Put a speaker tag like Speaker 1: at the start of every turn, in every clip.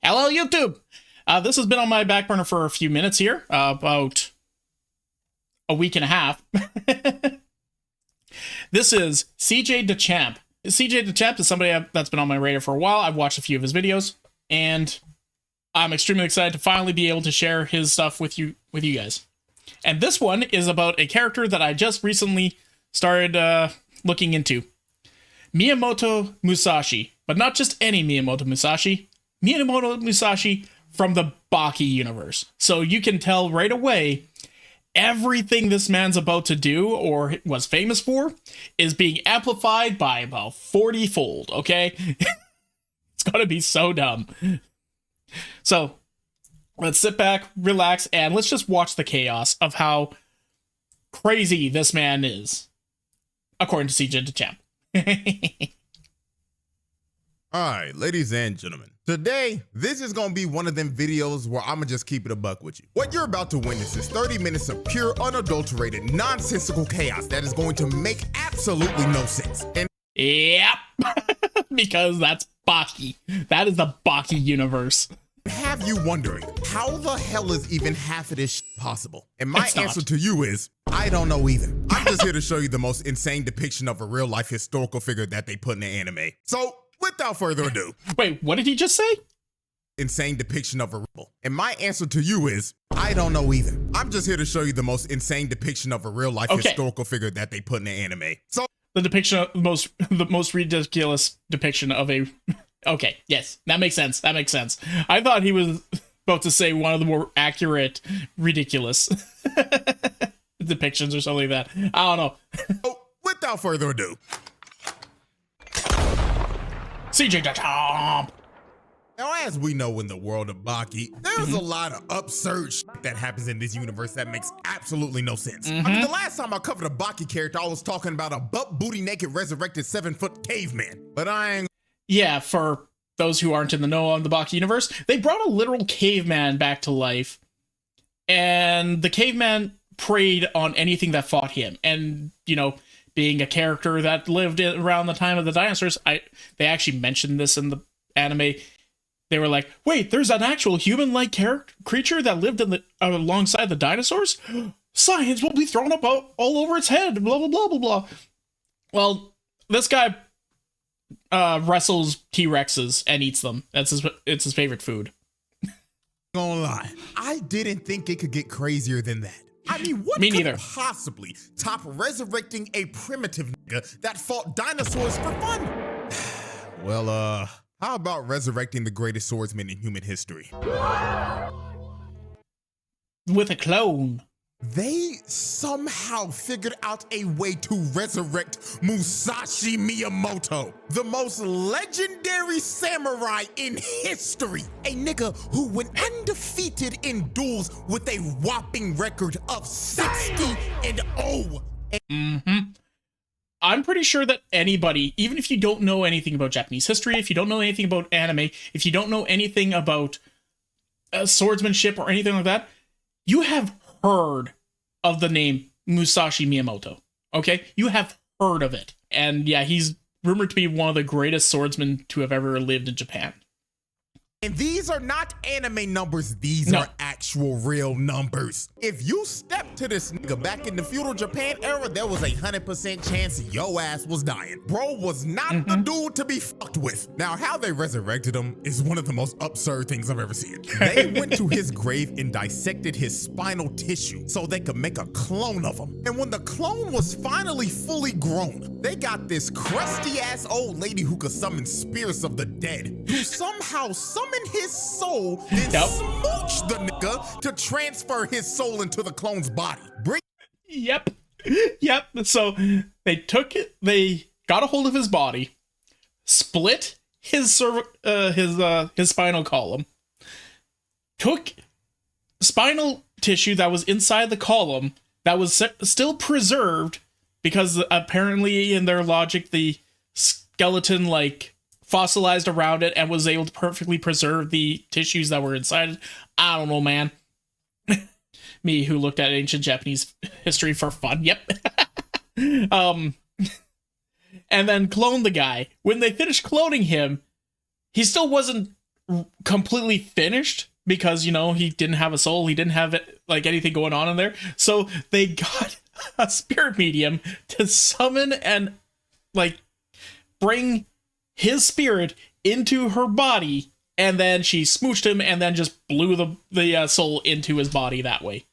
Speaker 1: Hello, YouTube! This has been on my back burner for a few minutes here, about a week and a half. This is CJ DeChamp. CJ DeChamp is somebody that's been on my radar for a while. I've watched a few of his videos, and I'm extremely excited to finally be able to share his stuff with you guys. And this one is about a character that I just recently started looking into. Miyamoto Musashi. But not just any Miyamoto Musashi. Miyamoto Musashi from the Baki universe. So you can tell right away everything this man's about to do or was famous for is being amplified by about 40-fold, okay? It's gonna be so dumb. So let's sit back, relax, and let's just watch the chaos of how crazy this man is, according to CJ DeChamp.
Speaker 2: Alright, ladies and gentlemen, today, this is gonna be one of them videos where I'ma just keep it a buck with you. What you're about to witness is 30 minutes of pure, unadulterated, nonsensical chaos that is going to make absolutely no sense. And
Speaker 1: yep, because that's Baki. That is the Baki universe.
Speaker 2: have you wondering, how the hell is even half of this possible? And my answer to you is, I don't know either. I'm just here to show you the most insane depiction of a real-life historical figure that they put in the anime. So, without further ado.
Speaker 1: Wait, what did he just say?
Speaker 2: Insane depiction of a rebel. And my answer to you is, I don't know either. I'm just here to show you the most insane depiction of a real-life historical figure that they put in the anime. So,
Speaker 1: the depiction of the most ridiculous depiction of a... Okay, yes, that makes sense. That makes sense. I thought he was about to say one of the more accurate, ridiculous depictions or something like that. I don't know.
Speaker 2: So, without further ado.
Speaker 1: CJ DeChamp.
Speaker 2: Now, as we know in the world of Baki, there's a lot of absurd shit that happens in this universe that makes absolutely no sense. I mean, the last time I covered a Baki character, I was talking about a butt booty naked resurrected 7-foot caveman. But I ain't...
Speaker 1: Yeah, for those who aren't in the know on the Baki universe, they brought a literal caveman back to life. And the caveman preyed on anything that fought him. And, you know, being a character that lived around the time of the dinosaurs, they actually mentioned this in the anime. They were like, wait, there's an actual human-like creature that lived in alongside the dinosaurs? Science will be thrown up all over its head, blah, blah, blah, blah, blah. Well, this guy wrestles T-Rexes and eats them. It's his favorite food.
Speaker 2: Gonna lie, I didn't think it could get crazier than that. I mean, what could possibly top resurrecting a primitive nigga that fought dinosaurs for fun? Well, how about resurrecting the greatest swordsman in human history?
Speaker 1: With a clone.
Speaker 2: They somehow figured out a way to resurrect Musashi Miyamoto, the most legendary samurai in history. A nigga who went undefeated in duels with a whopping record of 60-0.
Speaker 1: I'm pretty sure that anybody, even if you don't know anything about Japanese history, if you don't know anything about anime, if you don't know anything about swordsmanship or anything like that, you have heard of the name Musashi Miyamoto. Okay? You have heard of it. And yeah, he's rumored to be one of the greatest swordsmen to have ever lived in Japan.
Speaker 2: And these are not anime numbers, these are actual real numbers. If you step to this nigga back in the feudal Japan era, there was 100% chance your ass was dying. Bro was not the dude to be fucked with. Now, how they resurrected him is one of the most absurd things I've ever seen. They went to his grave and dissected his spinal tissue so they could make a clone of him. And when the clone was finally fully grown, they got this crusty ass old lady who could summon spirits of the dead, who somehow summoned his soul, then smooch the nigga to transfer his soul into the clone's body.
Speaker 1: Yep. So they took it, they got a hold of his body, split his spinal column, took spinal tissue that was inside the column that was still preserved because apparently in their logic the skeleton fossilized around it and was able to perfectly preserve the tissues that were inside. I don't know, man. Me, who looked at ancient Japanese history for fun. Yep. And then cloned the guy. When they finished cloning him, he still wasn't completely finished because, you know, he didn't have a soul. He didn't have like anything going on in there. So they got a spirit medium to summon and like bring his spirit into her body. And then she smooched him and then just blew the soul into his body that way.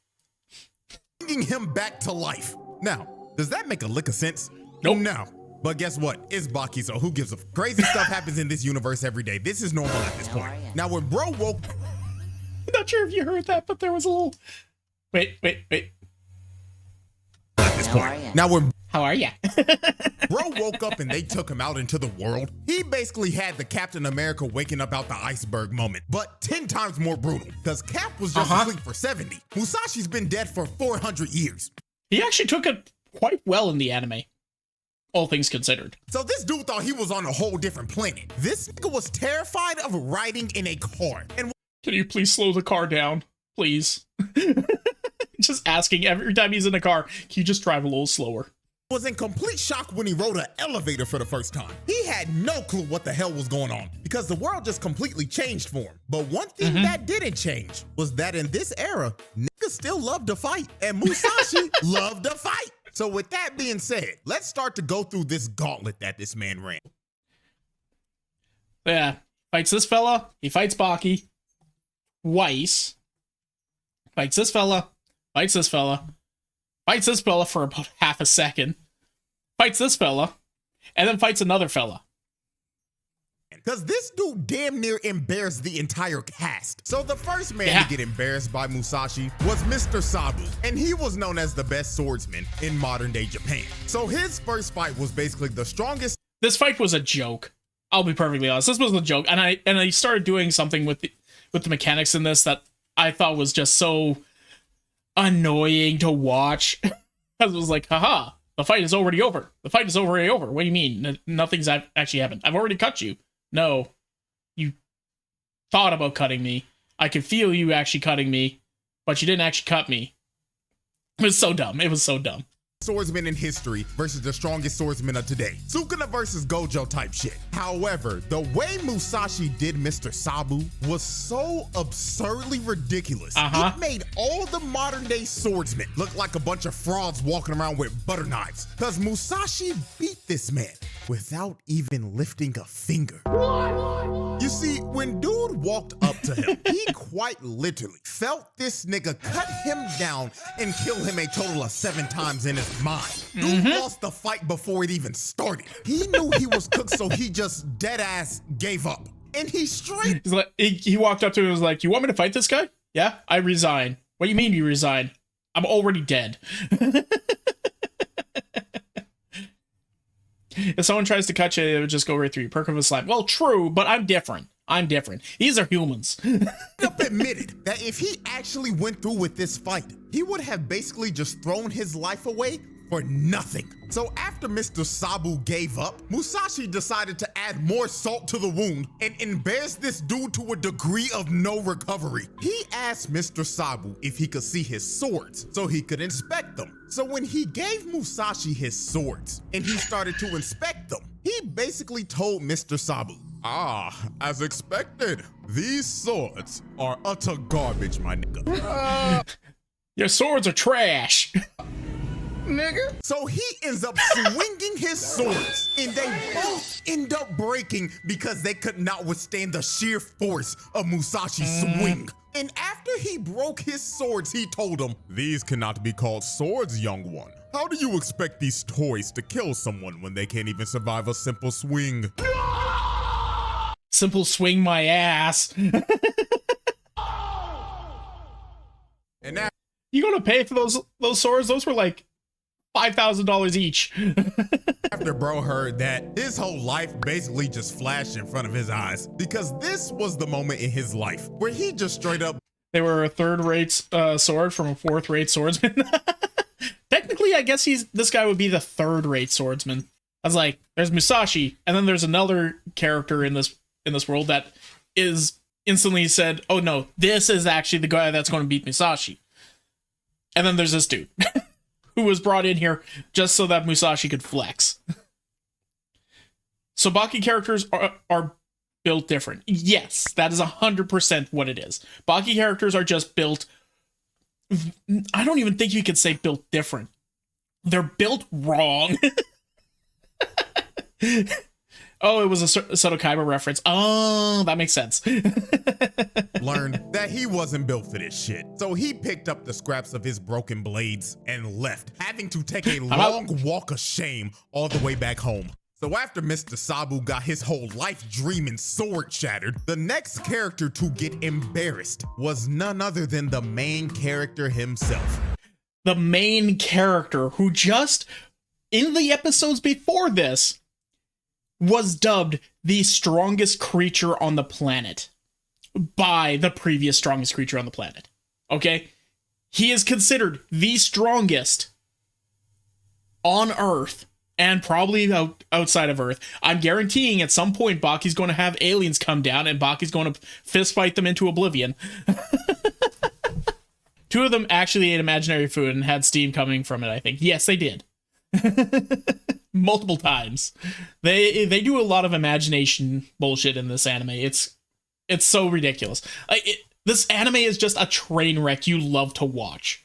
Speaker 2: Bringing him back to life. Now, does that make a lick of sense?
Speaker 1: Nope.
Speaker 2: No. But guess what? It's Baki, so who gives a crazy stuff happens in this universe every day. This is normal at this point. Now, when bro woke...
Speaker 1: I'm not sure if you heard that, but there was a little... Wait.
Speaker 2: At this point. Now, when...
Speaker 1: How are ya?
Speaker 2: Bro woke up and they took him out into the world. He basically had the Captain America waking up out the iceberg moment, but 10 times more brutal, because Cap was just asleep for 70. Musashi's been dead for 400 years.
Speaker 1: He actually took it quite well in the anime, all things considered.
Speaker 2: So this dude thought he was on a whole different planet. This nigga was terrified of riding in a car. And
Speaker 1: can you please slow the car down? Please. Just asking every time he's in a car, can you just drive a little slower?
Speaker 2: Was in complete shock when he rode an elevator for the first time. He had no clue what the hell was going on because the world just completely changed for him. But one thing that didn't change was that in this era, niggas still love to fight and Musashi loved to fight. So with that being said, let's start to go through this gauntlet that this man ran.
Speaker 1: Yeah, fights this fella, he fights Baki twice, fights this fella, fights this fella, fights this fella for about half a second, fights this fella, and then fights another fella.
Speaker 2: Because this dude damn near embarrassed the entire cast. So the first man to get embarrassed by Musashi was Mr. Sabu, and he was known as the best swordsman in modern day Japan. So his first fight was basically the strongest.
Speaker 1: This fight was a joke. I'll be perfectly honest. This was a joke, and I started doing something with the mechanics in this that I thought was just so annoying to watch. I was like, haha, the fight is already over. The fight is already over. What do you mean? Nothing's actually happened. I've already cut you. No, you thought about cutting me. I could feel you actually cutting me, but you didn't actually cut me. It was so dumb. It was so dumb.
Speaker 2: Swordsman in history versus the strongest swordsman of today. Sukuna versus Gojo type shit. However, the way Musashi did Mr. Sabu was so absurdly ridiculous. It made all the modern day swordsmen look like a bunch of frauds walking around with butter knives. Because Musashi beat this man without even lifting a finger. You see, when dude walked up to him, he quite literally felt this nigga cut him down and kill him a total of 7 times in his mind. Dude lost the fight before it even started. He knew he was cooked, so he just dead ass gave up. And he straight.
Speaker 1: He's like, he walked up to him and was like, "You want me to fight this guy?" "Yeah, I resign." "What do you mean you resign?" "I'm already dead." If someone tries to cut you, it would just go right through you. Perk of a slap. Well, true, but I'm different. I'm different. These are humans.
Speaker 2: Admitted that if he actually went through with this fight, he would have basically just thrown his life away for nothing. So after Mr. Sabu gave up, Musashi decided to add more salt to the wound and embarrass this dude to a degree of no recovery. He asked Mr. Sabu if he could see his swords so he could inspect them. So when he gave Musashi his swords and he started to inspect them, he basically told Mr. Sabu, as expected, these swords are utter garbage, my nigga.
Speaker 1: Your swords are trash.
Speaker 2: Nigga. So he ends up swinging his swords and they both end up breaking because they could not withstand the sheer force of Musashi's swing. And after he broke his swords, he told him, "These cannot be called swords, young one. How do you expect these toys to kill someone when they can't even survive a simple swing?"
Speaker 1: Simple swing my ass.
Speaker 2: And now
Speaker 1: you gonna pay for those swords? Those were like $5,000 each.
Speaker 2: after bro heard that, his whole life basically just flashed in front of his eyes because this was the moment in his life where he just straight up.
Speaker 1: They were a third-rate sword from a fourth-rate swordsman. Technically, I guess this guy would be the third-rate swordsman. I was like, there's Musashi, and then there's another character in this world that is instantly said, "Oh no, this is actually the guy that's going to beat Musashi." And then there's this dude who was brought in here just so that Musashi could flex. So Baki characters are built different. Yes, that is 100% what it is. Baki characters are just built. I don't even think you could say built different. They're built wrong. Oh, it was a Soto Kaiba reference. Oh, that makes sense.
Speaker 2: Learned that he wasn't built for this shit. So he picked up the scraps of his broken blades and left, having to take a long walk of shame all the way back home. So after Mr. Sabu got his whole life dream and sword shattered, the next character to get embarrassed was none other than the main character himself.
Speaker 1: The main character who just, in the episodes before this, was dubbed the strongest creature on the planet by the previous strongest creature on the planet. Okay? He is considered the strongest on Earth and probably outside of Earth. I'm guaranteeing at some point Baki's going to have aliens come down and Baki's going to fist fight them into oblivion. Two of them actually ate imaginary food and had steam coming from it, I think. Yes, they did. Multiple times. They do a lot of imagination bullshit in this anime. It's so ridiculous. This anime is just a train wreck you love to watch.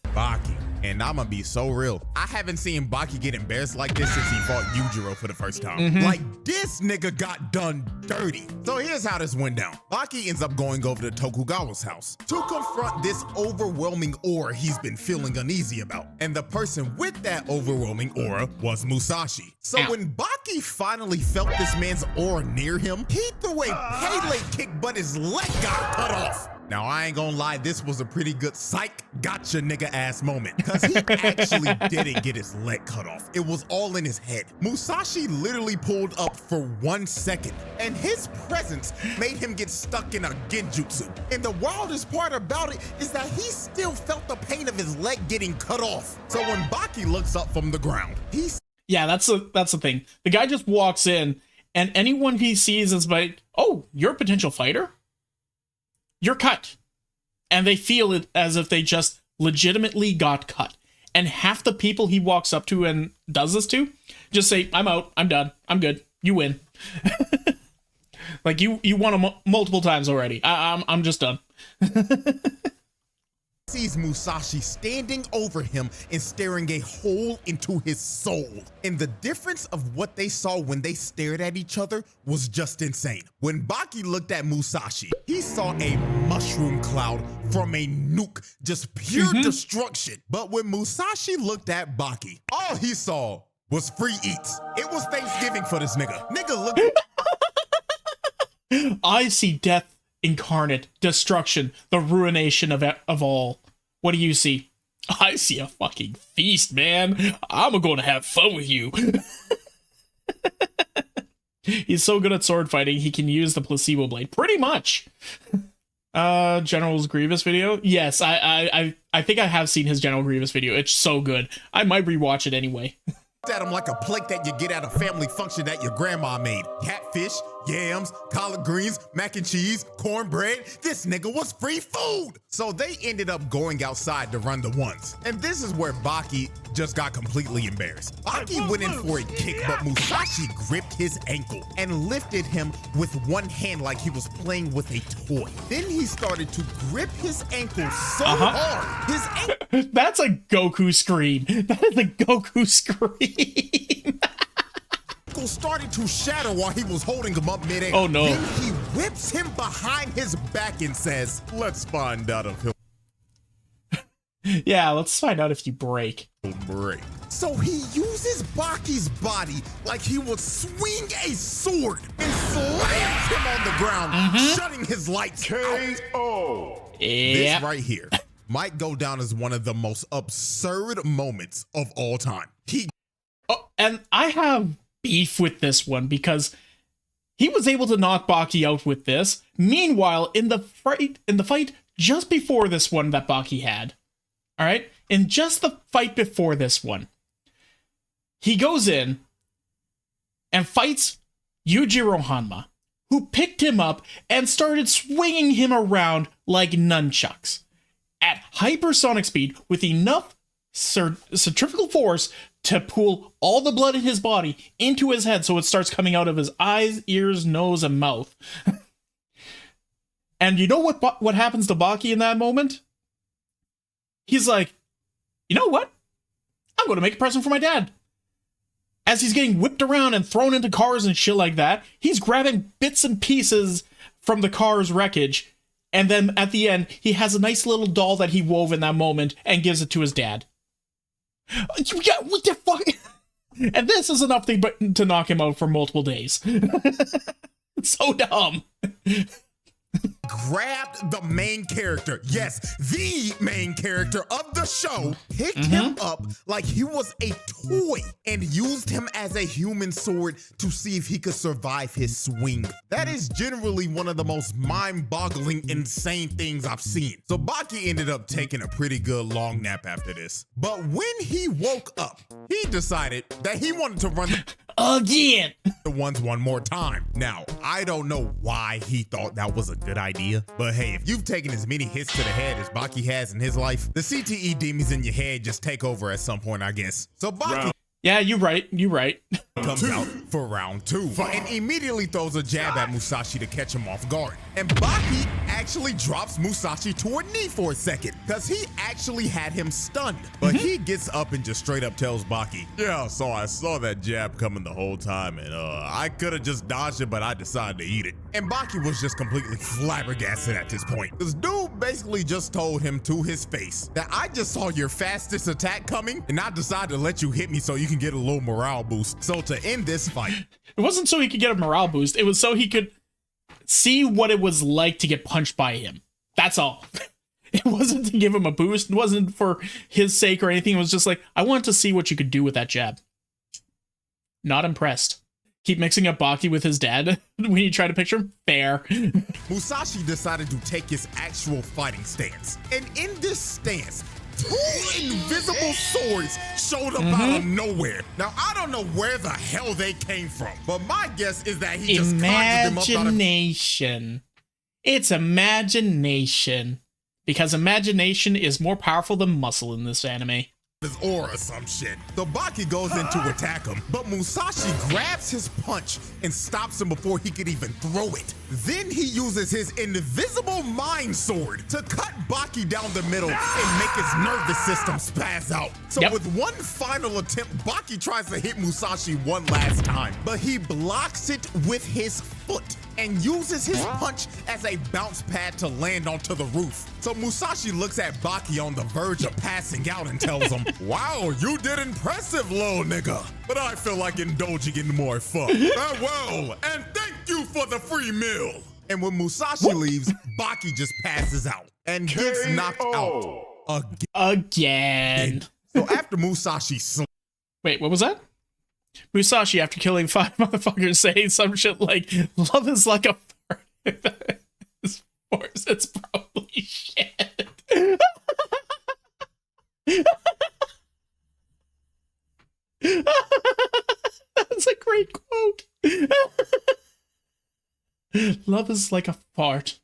Speaker 2: Baki. And I'm gonna be so real. I haven't seen Baki get embarrassed like this since he fought Yujiro for the first time. Like, this nigga got done dirty. So here's how this went down. Baki ends up going over to Tokugawa's house to confront this overwhelming aura he's been feeling uneasy about. And the person with that overwhelming aura was Musashi. So when Baki finally felt this man's aura near him, he threw a Pele kick, but his leg got cut off. Now, I ain't gonna lie, this was a pretty good psych gotcha nigga ass moment, because he actually didn't get his leg cut off. It was all in his head. Musashi literally pulled up for 1 second, and his presence made him get stuck in a genjutsu. And the wildest part about it is that he still felt the pain of his leg getting cut off. So when Baki looks up from the ground,
Speaker 1: yeah, that's the thing. The guy just walks in, and anyone he sees is like, oh, you're a potential fighter? You're cut. And they feel it as if they just legitimately got cut. And half the people he walks up to and does this to just say, I'm out, I'm done, I'm good, you win. Like, you won him multiple times already. I'm just done.
Speaker 2: Sees Musashi standing over him and staring a hole into his soul. And the difference of what they saw when they stared at each other was just insane. When Baki looked at Musashi, he saw a mushroom cloud from a nuke, just pure destruction. But when Musashi looked at Baki, all he saw was free eats. It was Thanksgiving for this nigga. Nigga, look.
Speaker 1: I see death incarnate, destruction, the ruination of all. What do you see? I see a fucking feast, man. I'm gonna have fun with you. He's so good at sword fighting, he can use the placebo blade. Pretty much. General's Grievous video? Yes, I think I have seen his General Grievous video. It's so good. I might rewatch it anyway.
Speaker 2: At him like a plate that you get at a family function that your grandma made. Catfish, yams, collard greens, mac and cheese, cornbread. This nigga was free food. So they ended up going outside to run the ones. And this is where Baki just got completely embarrassed. Baki went in for a kick, but Musashi gripped his ankle and lifted him with one hand like he was playing with a toy. Then he started to grip his ankle so hard. His ankle
Speaker 1: That's a Goku scream. That is a Goku scream.
Speaker 2: started to shatter while he was holding him up midair.
Speaker 1: Oh no.
Speaker 2: Then he whips him behind his back and says, let's find out if he'll
Speaker 1: Yeah, let's find out if you break.
Speaker 2: break. So he uses Baki's body like he would swing a sword and slams him on the ground, shutting his lights out. This right here might go down as one of the most absurd moments of all time.
Speaker 1: And I have beef with this one because he was able to knock Baki out with this. Meanwhile, in the fight just before this one that Baki had, all right, in just the fight before this one, he goes in and fights Yujiro Hanma, who picked him up and started swinging him around like nunchucks at hypersonic speed with enough centrifugal force to pull all the blood in his body into his head so it starts coming out of his eyes, ears, nose, and mouth. And you know what happens to Baki in that moment? He's like, you know what? I'm going to make a present for my dad. As he's getting whipped around and thrown into cars and shit like that, he's grabbing bits and pieces from the car's wreckage. And then at the end, he has a nice little doll that he wove in that moment and gives it to his dad. Yeah, what the fuck? And this is enough to knock him out for multiple days. So dumb.
Speaker 2: Grabbed the main character, yes, the main character of the show, picked him up like he was a toy and used him as a human sword to see if he could survive his swing. That is generally one of the most mind-boggling, insane things I've seen. So Baki ended up taking a pretty good long nap after this. But when he woke up, he decided that he wanted to run
Speaker 1: again
Speaker 2: the ones one more time. Now, I don't know why he thought that was a good idea, but hey, if you've taken as many hits to the head as Baki has in his life, the CTE demons in your head just take over at some point, I guess. So Baki
Speaker 1: Yeah, you're right.
Speaker 2: comes out for round 2 and immediately throws a jab at Musashi to catch him off guard. And Baki actually drops Musashi to a knee for a second because he actually had him stunned. But he gets up and just straight up tells Baki, yeah, so I saw that jab coming the whole time and I could have just dodged it, but I decided to eat it. And Baki was just completely flabbergasted at this point. This dude basically just told him to his face that I just saw your fastest attack coming and I decided to let you hit me so you can get a little morale boost. So to end this fight,
Speaker 1: it wasn't so he could get a morale boost. It was so he could see what it was like to get punched by him. That's all. It wasn't to give him a boost. It wasn't for his sake or anything. It was just like, I wanted to see what you could do with that jab. Not impressed. Keep mixing up Baki with his dad when you try to picture him? Fair.
Speaker 2: Musashi decided to take his actual fighting stance. And in this stance, 2 invisible swords showed up out of nowhere. Now, I don't know where the hell they came from, but my guess is that he just conjured them up out of...
Speaker 1: Imagination. It's imagination. Because imagination is more powerful than muscle in this anime.
Speaker 2: his aura or some shit. So Baki goes in to attack him, but Musashi grabs his punch and stops him before he could even throw it. Then he uses his invisible mind sword to cut Baki down the middle and make his nervous system spaz out. So with one final attempt, Baki tries to hit Musashi one last time, but he blocks it with his foot and uses his punch as a bounce pad to land onto the roof. So Musashi looks at Baki on the verge of passing out and tells him, "Wow, you did impressive, little nigga, but I feel like indulging in more fun. Farewell, and thank you for the free meal." And when Musashi leaves, Baki just passes out and gets knocked out again. So after Musashi
Speaker 1: Wait, what was that? Musashi, after killing 5 motherfuckers, saying some shit like, "Love is like a fart." It's probably shit. That's a great quote. Love is like a fart.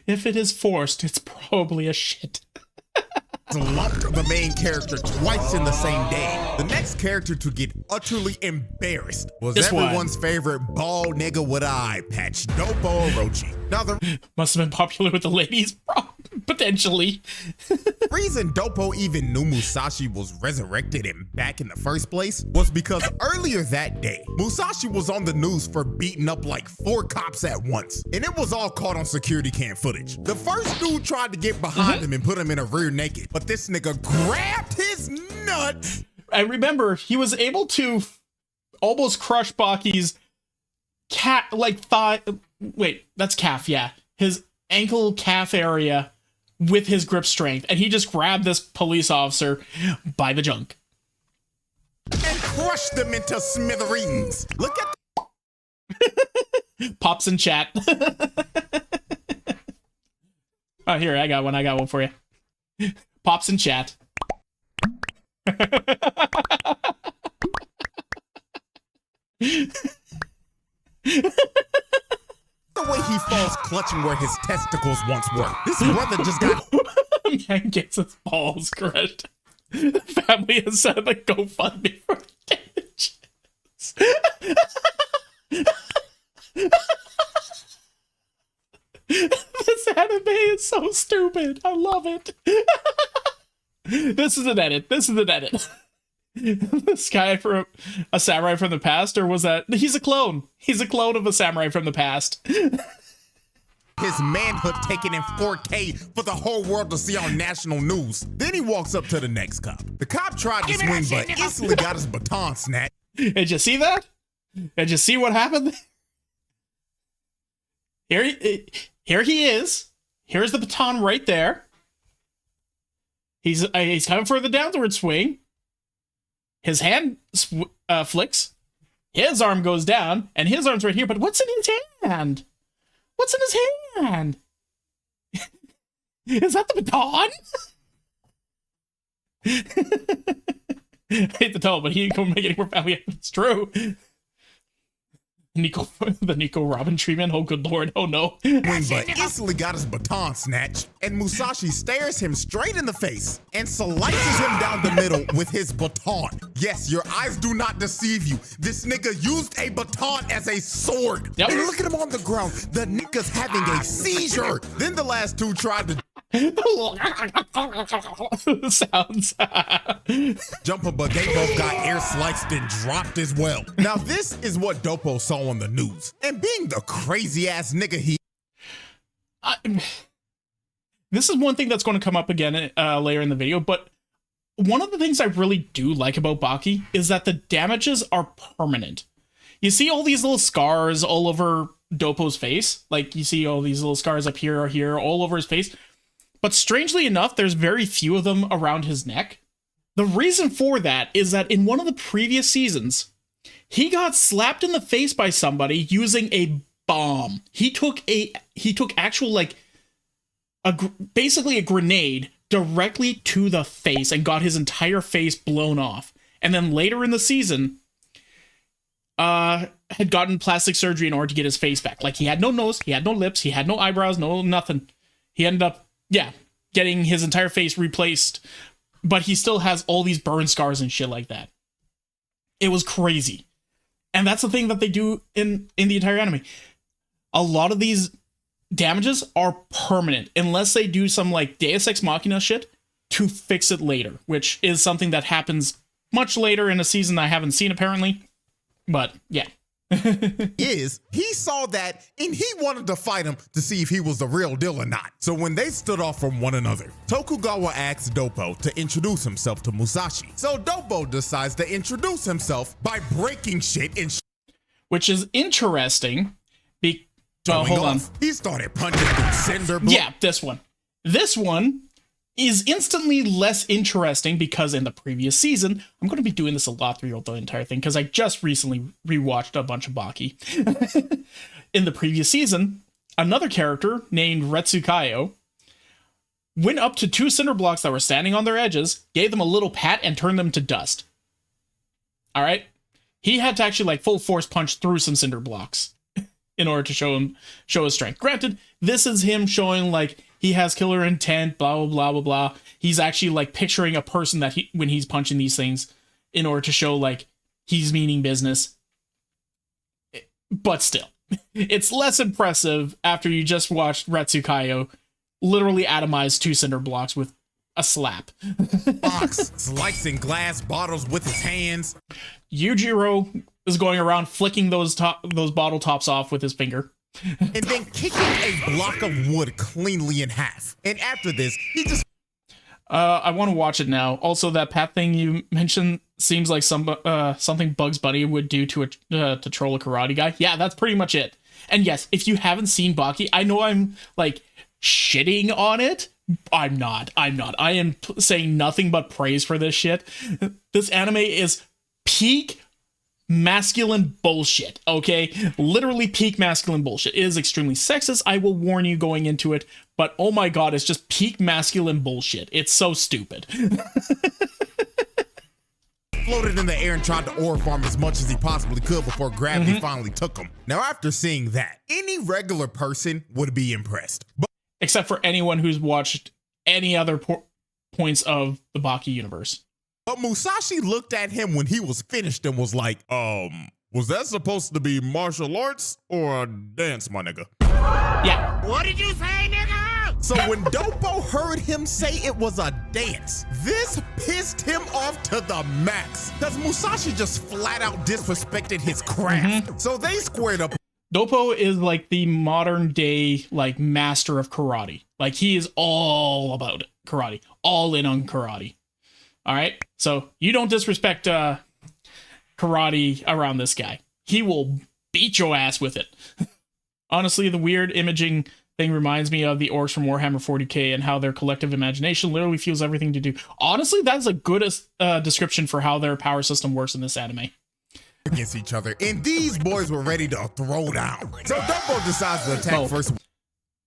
Speaker 1: If it is forced, it's probably a shit.
Speaker 2: Lumped the main character twice in the same day. The next character to get utterly embarrassed was everyone's favorite bald nigga with an eye patch, Dopo Orochi. Now the
Speaker 1: must have been popular with the ladies, potentially.
Speaker 2: reason Dopo even knew Musashi was resurrected and back in the first place was because earlier that day, Musashi was on the news for beating up like 4 cops at once, and it was all caught on security cam footage. The first dude tried to get behind him and put him in a rear naked, but this nigga grabbed his nuts.
Speaker 1: And remember, he was able to almost crush Baki's thigh. Wait, that's calf, yeah. His ankle calf area with his grip strength. And he just grabbed this police officer by the junk.
Speaker 2: And crushed them into smithereens. Look at
Speaker 1: Pops in chat. Oh, here, I got one for you. Pops in chat.
Speaker 2: the way he falls clutching where his testicles once were. This brother just got
Speaker 1: man gets his balls crushed. Family has set up a GoFundMe This anime is so stupid. I love it. This is an edit. This is an edit. This guy from a samurai from the past, or was that? He's a clone. He's a clone of a samurai from the past.
Speaker 2: His manhood taken in 4K for the whole world to see on national news. Then he walks up to the next cop. The cop tried to swing, but instantly got his baton snatched.
Speaker 1: Did you see that? Did you see what happened? Here he is. Here's the baton right there. He's coming for the downward swing. His hand flicks. His arm goes down, and his arm's right here. But what's in his hand? What's in his hand? Is that the baton? I hate to tell him, but he can make it any more family. It's true. The Nico Robin treatment. Oh, good lord. Oh, no.
Speaker 2: But instantly got his baton snatched, and Musashi stares him straight in the face and slices him down the middle with his baton. Yes, your eyes do not deceive you. This nigga used a baton as a sword.
Speaker 1: Yep.
Speaker 2: And look at him on the ground. The nigga's having a seizure. Then the last two tried to
Speaker 1: sounds.
Speaker 2: jumping, but they both got air sliced and dropped as well. Now, this is what Dopo saw on the news. And being the crazy ass nigga he
Speaker 1: this is one thing that's going to come up again later in the video, but one of the things I really do like about Baki is that the damages are permanent. You see all these little scars all over Dopo's face. Like, you see all these little scars up here or here, all over his face. But strangely enough, there's very few of them around his neck. The reason for that is that in one of the previous seasons, he got slapped in the face by somebody using a bomb. He took actual, like, basically a grenade directly to the face and got his entire face blown off. And then later in the season, had gotten plastic surgery in order to get his face back. Like, he had no nose, he had no lips, he had no eyebrows, no nothing. He ended up, getting his entire face replaced, but he still has all these burn scars and shit like that. It was crazy. And that's the thing that they do in the entire anime. A lot of these damages are permanent, unless they do some, like, Deus Ex Machina shit to fix it later, which is something that happens much later in a season I haven't seen, apparently. But, yeah.
Speaker 2: he saw that and he wanted to fight him to see if he was the real deal or not. So when they stood off from one another, Tokugawa asked Dopo to introduce himself to Musashi. So Dopo decides to introduce himself by breaking shit and
Speaker 1: which is interesting. Hold on.
Speaker 2: He started punching through cinder blocks.
Speaker 1: Yeah, this one. This one is instantly less interesting because in the previous season, I'm going to be doing this a lot throughout the entire thing because I just recently rewatched a bunch of Baki. In the previous season, another character named Retsukayo went up to two cinder blocks that were standing on their edges, gave them a little pat, and turned them to dust. All right? He had to actually, like, full force punch through some cinder blocks in order to show his strength. Granted, this is him showing, like, he has killer intent, blah, blah, blah, blah, blah. He's actually, like, picturing a person that when he's punching these things in order to show, like, he's meaning business. But still, it's less impressive after you just watched Retsukayo literally atomize two cinder blocks with a slap.
Speaker 2: Box, slicing glass bottles with his hands.
Speaker 1: Yujiro is going around flicking those bottle tops off with his finger.
Speaker 2: And then kicking a block of wood cleanly in half. And after this, he just...
Speaker 1: I want to watch it now. Also, that pat thing you mentioned seems like something Bugs Bunny would do to troll a karate guy. Yeah, that's pretty much it. And yes, if you haven't seen Baki, I know I'm, like, shitting on it. I'm not. I am saying nothing but praise for this shit. This anime is peak masculine bullshit, okay? Literally peak masculine bullshit. It is extremely sexist, I will warn you going into it, but oh my god, it's just peak masculine bullshit. It's so stupid.
Speaker 2: Floated in the air and tried to ore farm as much as he possibly could before gravity finally took him. Now, after seeing that, any regular person would be impressed.
Speaker 1: Except for anyone who's watched any other points of the Baki universe.
Speaker 2: But Musashi looked at him when he was finished and was like, Was that supposed to be martial arts or a dance, my nigga?
Speaker 1: Yeah.
Speaker 2: What did you say, nigga? So when Dopo heard him say it was a dance, this pissed him off to the max. Cause Musashi just flat out disrespected his craft. So they squared up.
Speaker 1: Dopo is like the modern day like master of karate. Like he is all about it. Karate. All in on karate. All right? So you don't disrespect karate around this guy. He will beat your ass with it. Honestly, the weird imaging thing reminds me of the orcs from Warhammer 40k and how their collective imagination literally fuels everything to do. Honestly, that's a good description for how their power system works in this anime.
Speaker 2: Against each other, and these boys were ready to throw down. So Dopo decides to attack first.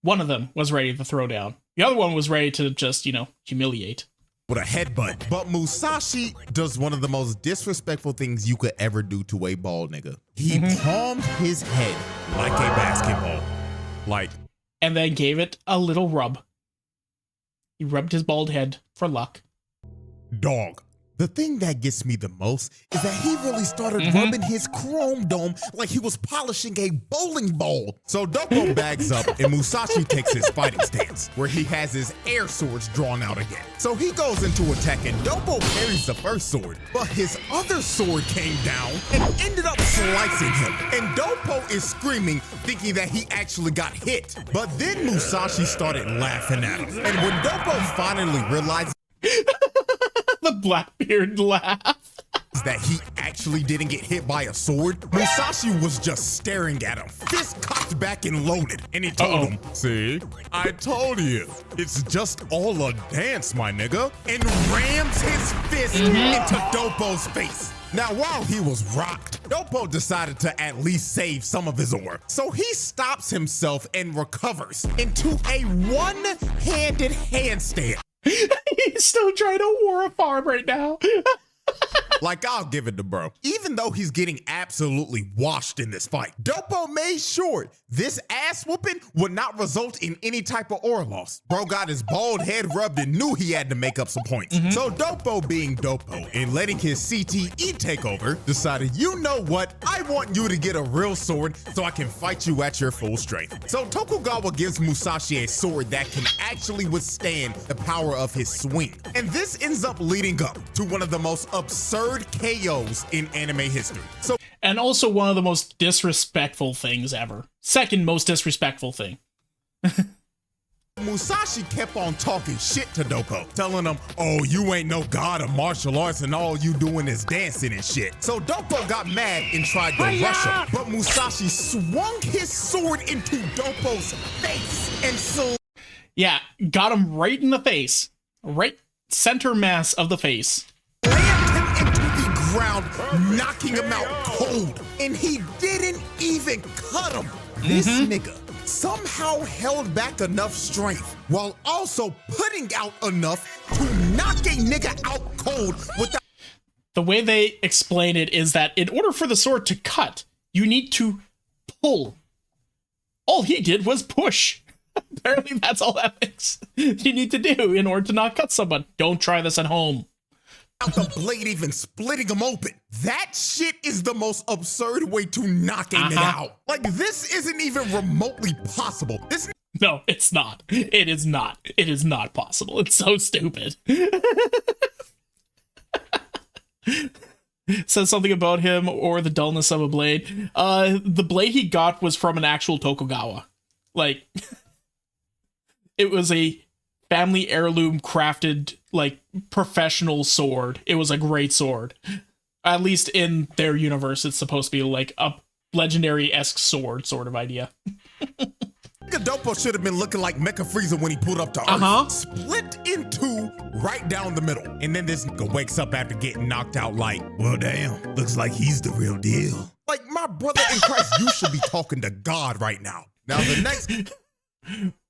Speaker 1: One of them was ready to throw down. The other one was ready to just, humiliate.
Speaker 2: With a headbutt. But Musashi does one of the most disrespectful things you could ever do to a bald nigga. He palmed his head like a basketball.
Speaker 1: And then gave it a little rub. He rubbed his bald head for luck.
Speaker 2: Dog. The thing that gets me the most is that he really started rubbing his chrome dome like he was polishing a bowling ball. So Dopo bags up and Musashi takes his fighting stance, where he has his air swords drawn out again. So he goes into attack and Dopo parries the first sword, but his other sword came down and ended up slicing him. And Dopo is screaming, thinking that he actually got hit. But then Musashi started laughing at him. And when Dopo finally realized
Speaker 1: the Blackbeard laugh.
Speaker 2: that he actually didn't get hit by a sword, Musashi was just staring at him, fist cocked back and loaded. And he told him, see, I told you, it's just all a dance, my nigga. And rams his fist into Dopo's face. Now, while he was rocked, Dopo decided to at least save some of his ore. So he stops himself and recovers into a one-handed handstand.
Speaker 1: He's still trying to war a farm right now.
Speaker 2: Like, I'll give it to bro. Even though he's getting absolutely washed in this fight, Dopo made sure this ass whooping would not result in any type of ore loss. Bro got his bald head rubbed and knew he had to make up some points. So Dopo, being Dopo and letting his CTE take over, decided, you know what? I want you to get a real sword so I can fight you at your full strength. So Tokugawa gives Musashi a sword that can actually withstand the power of his swing. And this ends up leading up to one of the most absurd KOs in anime history. So,
Speaker 1: and also one of the most disrespectful things ever. Second most disrespectful thing.
Speaker 2: Musashi kept on talking shit to Dopo, telling him, oh, you ain't no god of martial arts and all you doing is dancing and shit. So Dopo got mad and tried to rush him, but Musashi swung his sword into Dopo's face and
Speaker 1: yeah, got him right in the face. Right center mass of the face.
Speaker 2: Slammed him into the ground, knocking him out cold. And he didn't even cut him. This nigga somehow held back enough strength while also putting out enough to knock a nigga out cold without.
Speaker 1: The way they explain it is that in order for the sword to cut, you need to pull. All he did was push. Apparently that's all that makes you need to do in order to not cut someone. Don't try this at home.
Speaker 2: The blade even splitting him open. That shit is the most absurd way to knock a nigga out. Like, this isn't even remotely possible.
Speaker 1: No, it's not. It is not. It is not possible. It's so stupid. Says something about him or the dullness of a blade. The blade he got was from an actual Tokugawa. Like, it was a family heirloom crafted, like, professional sword. It was a great sword. At least in their universe, it's supposed to be like a legendary-esque sword sort of idea.
Speaker 2: Dopo should have been looking like Mecha Frieza when he pulled up to Earth. Split in two right down the middle. And then this nigga wakes up after getting knocked out like, well, damn, looks like he's the real deal. Like, my brother in Christ, you should be talking to God right now. Now, the next...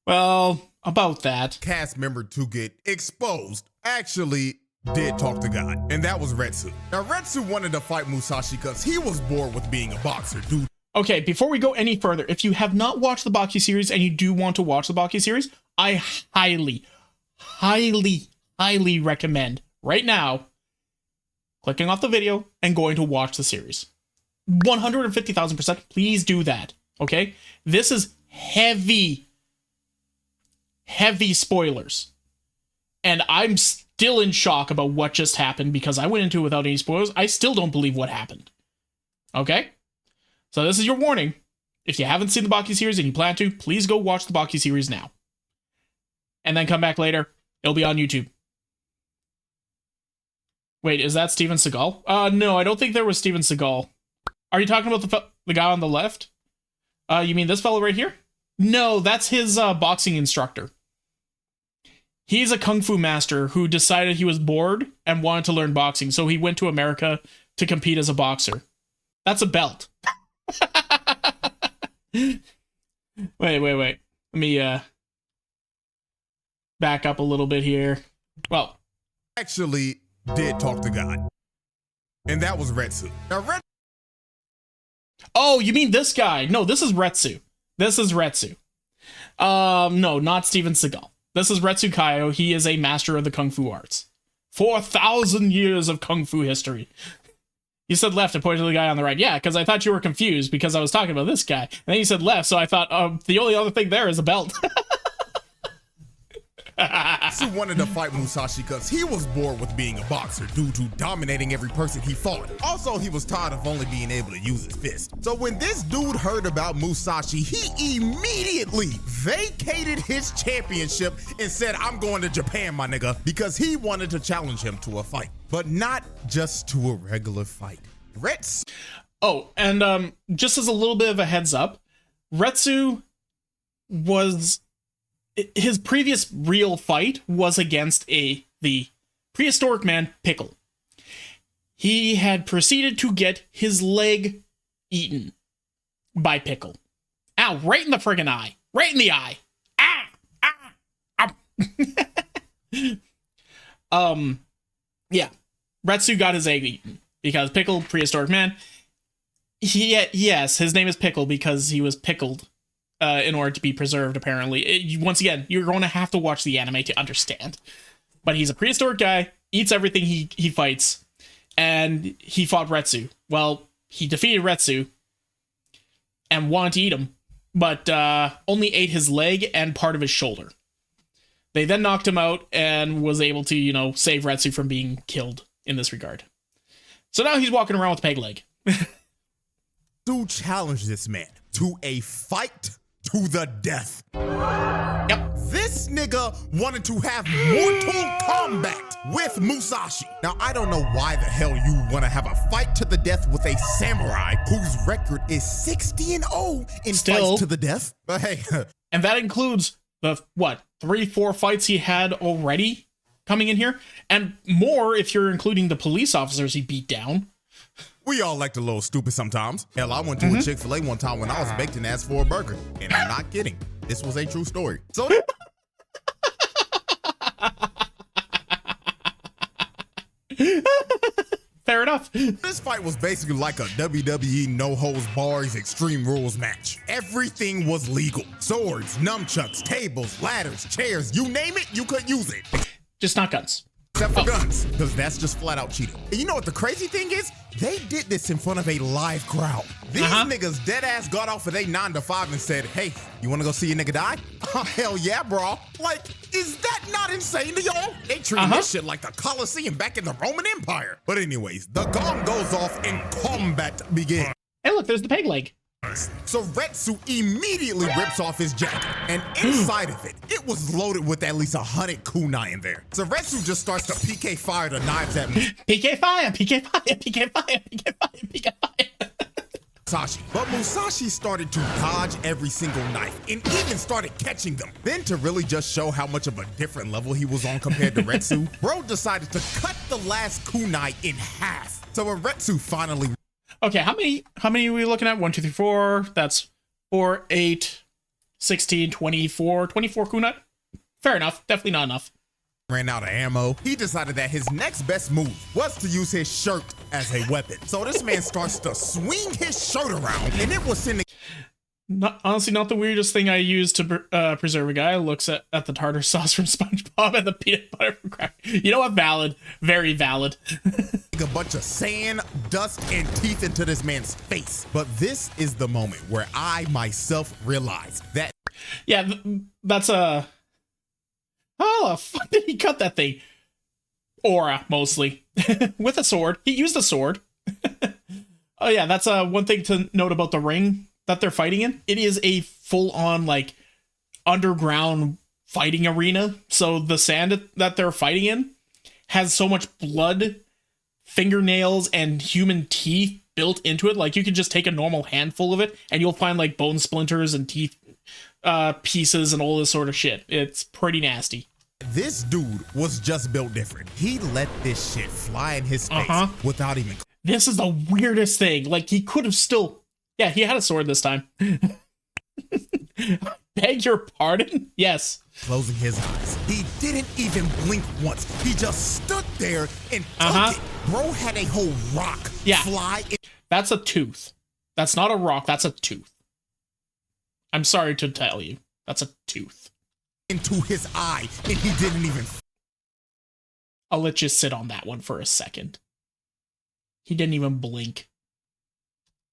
Speaker 1: Well, about that.
Speaker 2: Cast member to get exposed actually did talk to God, and that was Retsu. Now, Retsu wanted to fight Musashi because he was bored with being a boxer, dude.
Speaker 1: Okay, before we go any further, if you have not watched the Baki series and you do want to watch the Baki series, I highly, highly, highly recommend right now clicking off the video and going to watch the series. 150,000%. Please do that. Okay? This is heavy spoilers. And I'm still in shock about what just happened because I went into it without any spoilers. I still don't believe what happened. Okay? So this is your warning. If you haven't seen the Baki series and you plan to, please go watch the Baki series now. And then come back later. It'll be on YouTube. Wait, is that Steven Seagal? No, I don't think there was Steven Seagal. Are you talking about the guy on the left? You mean this fellow right here? No, that's his boxing instructor. He's a kung fu master who decided he was bored and wanted to learn boxing, so he went to America to compete as a boxer. That's a belt. Wait. Let me back up a little bit here. Well,
Speaker 2: actually did talk to God. And that was Retsu. Now,
Speaker 1: oh, you mean this guy? No, this is Retsu. No, not Steven Seagal. This is Retsu Kaio. He is a master of the kung fu arts. 4,000 years of kung fu history. You said left and pointed to the guy on the right. Yeah, because I thought you were confused because I was talking about this guy. And then you said left, so I thought the only other thing there is a belt.
Speaker 2: Retsu wanted to fight Musashi because he was bored with being a boxer due to dominating every person he fought. Also, he was tired of only being able to use his fist. So when this dude heard about Musashi, he immediately vacated his championship and said, I'm going to Japan, my nigga, because he wanted to challenge him to a fight, but not just to a regular fight. Retsu.
Speaker 1: Oh, and just as a little bit of a heads up, Retsu was... his previous real fight was against the prehistoric man, Pickle. He had proceeded to get his leg eaten by Pickle. Ow, right in the friggin' eye. Right in the eye. Yeah. Retsu got his egg eaten because Pickle, prehistoric man. Yes, his name is Pickle because he was pickled. In order to be preserved, apparently. Once again, you're going to have to watch the anime to understand. But he's a prehistoric guy, eats everything he fights, and he fought Retsu. Well, he defeated Retsu and wanted to eat him, but only ate his leg and part of his shoulder. They then knocked him out and was able to, save Retsu from being killed in this regard. So now he's walking around with a peg leg.
Speaker 2: To challenge this man to a fight to the death.
Speaker 1: Yep.
Speaker 2: This nigga wanted to have mortal combat with Musashi. Now, I don't know why the hell you want to have a fight to the death with a samurai whose record is 60-0 in fights to the death. But hey.
Speaker 1: And that includes the, 3-4 fights he had already coming in here? And more if you're including the police officers he beat down.
Speaker 2: We all act a little stupid sometimes. Hell, I went to a Chick-fil-A one time when I was baked and asked for a burger. And I'm not kidding. This was a true story. So
Speaker 1: fair enough.
Speaker 2: This fight was basically like a WWE no-holds-bars Extreme Rules match. Everything was legal. Swords, nunchucks, tables, ladders, chairs, you name it, you could use it.
Speaker 1: Just not guns.
Speaker 2: Except for guns, because that's just flat out cheating. And you know what the crazy thing is? They did this in front of a live crowd. These niggas dead ass got off of their 9 to 5 and said, hey, you wanna go see a nigga die? Oh, hell yeah, bro. Like, is that not insane to y'all? They treat this shit like the Colosseum back in the Roman Empire. But anyways, the gong goes off and combat begins.
Speaker 1: Hey, look, there's the peg leg.
Speaker 2: So Retsu immediately rips off his jacket, and inside of it, it was loaded with at least 100 kunai in there. So Retsu just starts to PK fire the knives at me.
Speaker 1: PK fire, PK fire, PK fire, PK fire, PK fire.
Speaker 2: Musashi. But Musashi started to dodge every single knife and even started catching them. Then to really just show how much of a different level he was on compared to Retsu, bro decided to cut the last kunai in half. So when Retsu finally...
Speaker 1: Okay, how many are we looking at? 1, 2, 3, 4. That's 4, 8, 16, 24 kunai. Fair enough. Definitely not enough.
Speaker 2: Ran out of ammo. He decided that his next best move was to use his shirt as a weapon. So this man starts to swing his shirt around, and it was sending...
Speaker 1: Honestly, not the weirdest thing I use to preserve a guy. Looks at the tartar sauce from SpongeBob and the peanut butter from Cracker. You know what? Valid. Very valid.
Speaker 2: a bunch of sand, dust, and teeth into this man's face. But this is the moment where I myself realized that.
Speaker 1: Yeah, that's a. How the fuck did he cut that thing? Aura, mostly. With a sword. He used a sword. Oh yeah, that's one thing to note about the ring that they're fighting in. It is a full-on, like, underground fighting arena. So the sand that they're fighting in has so much blood, fingernails, and human teeth built into it. Like, you could just take a normal handful of it, and you'll find, like, bone splinters and teeth pieces and all this sort of shit. It's pretty nasty.
Speaker 2: This dude was just built different. He let this shit fly in his face without even.
Speaker 1: This is the weirdest thing. Like, he could have still. Yeah, he had a sword this time. Beg your pardon? Yes.
Speaker 2: Closing his eyes. He didn't even blink once. He just stood there and took it. Bro had a whole rock fly in.
Speaker 1: That's a tooth. That's not a rock. That's a tooth. I'm sorry to tell you. That's a tooth.
Speaker 2: Into his eye, and he didn't even.
Speaker 1: I'll let you sit on that one for a second. He didn't even blink.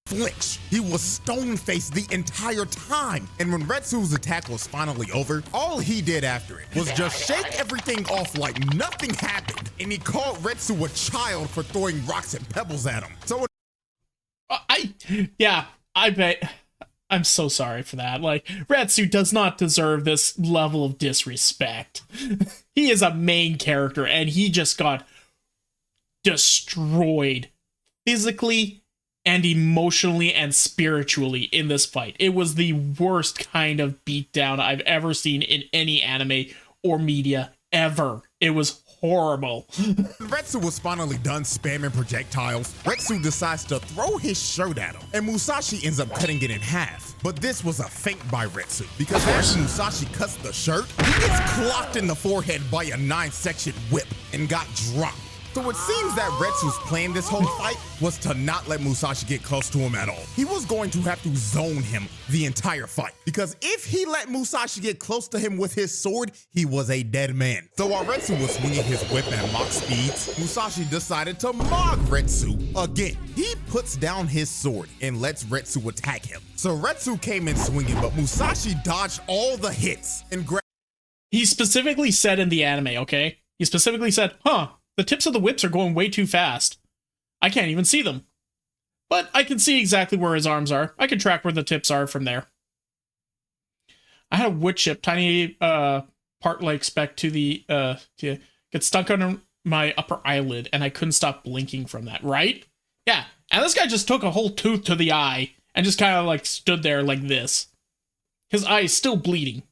Speaker 2: Flinch. He was stone-faced the entire time. And when Retsu's attack was finally over, all he did after it was just shake everything off like nothing happened. And he called Retsu a child for throwing rocks and pebbles at him. So
Speaker 1: I bet. I'm so sorry for that. Like, Retsu does not deserve this level of disrespect. He is a main character, and he just got destroyed physically and emotionally and spiritually in this fight. It was the worst kind of beatdown I've ever seen in any anime or media ever. It was horrible.
Speaker 2: Retsu was finally done spamming projectiles. Retsu decides to throw his shirt at him, and Musashi ends up cutting it in half. But this was a feint by Retsu, because after Musashi cuts the shirt, he gets clocked in the forehead by a 9-section whip and got dropped. So it seems that Retsu's plan this whole fight was to not let Musashi get close to him at all. He was going to have to zone him the entire fight, because if he let Musashi get close to him with his sword, he was a dead man. So while Retsu was swinging his whip at Mach speeds, Musashi decided to mog Retsu again. He puts down his sword and lets Retsu attack him. So Retsu came in swinging, but Musashi dodged all the hits and grabbed.
Speaker 1: He specifically said in the anime, okay? He specifically said, the tips of the whips are going way too fast. I can't even see them. But I can see exactly where his arms are. I can track where the tips are from there. I had a wood chip, tiny part-like speck to the to get stuck under my upper eyelid, and I couldn't stop blinking from that, right? Yeah, and this guy just took a whole tooth to the eye and just kind of like stood there like this. His eye is still bleeding.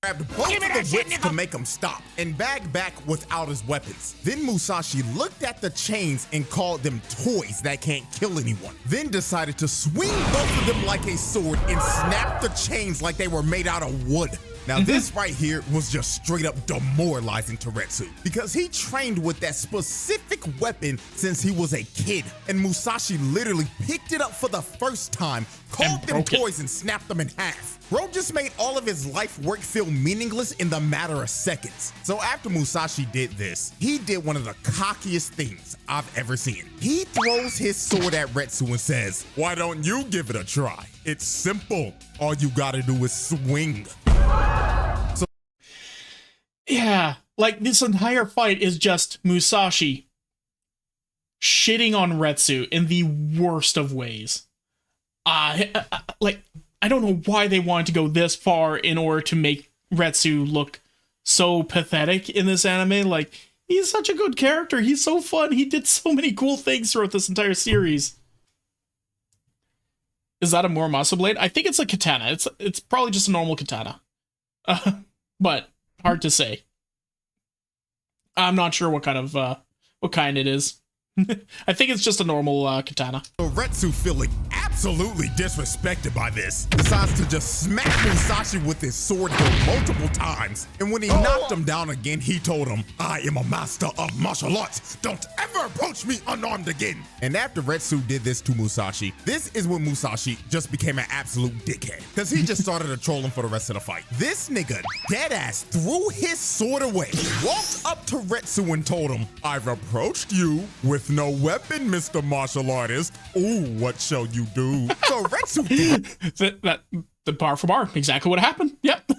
Speaker 2: Grabbed both of the whips to make him stop and bagged back without his weapons. Then Musashi looked at the chains and called them toys that can't kill anyone. Then decided to swing both of them like a sword and snap the chains like they were made out of wood. Now this right here was just straight up demoralizing to Retsu, because he trained with that specific weapon since he was a kid, and Musashi literally picked it up for the first time, called them toys, and snapped them in half. Bro just made all of his life work feel meaningless in the matter of seconds. So after Musashi did this, he did one of the cockiest things I've ever seen. He throws his sword at Retsu and says, "Why don't you give it a try? It's simple. All you gotta do is swing." So
Speaker 1: yeah, like this entire fight is just Musashi shitting on Retsu in the worst of ways. Like, I don't know why they wanted to go this far in order to make Retsu look so pathetic in this anime. Like, he's such a good character. He's so fun. He did so many cool things throughout this entire series. Is that a Muramasa blade? I think it's a katana. It's probably just a normal katana. But hard to say. I'm not sure what kind it is. I think it's just a normal katana.
Speaker 2: Retsu feeling absolutely absolutely disrespected by this, decides to just smack Musashi with his sword hilt multiple times. And when he knocked him down again, he told him, I am a master of martial arts. Don't ever approach me unarmed again. And after Retsu did this to Musashi, this is when Musashi just became an absolute dickhead, because he just started to troll him for the rest of the fight. This nigga deadass threw his sword away, walked up to Retsu and told him, I've approached you with no weapon, Mr. Martial Artist. Ooh, what shall you do? So Retsu
Speaker 1: the bar for bar, exactly what happened. Yep.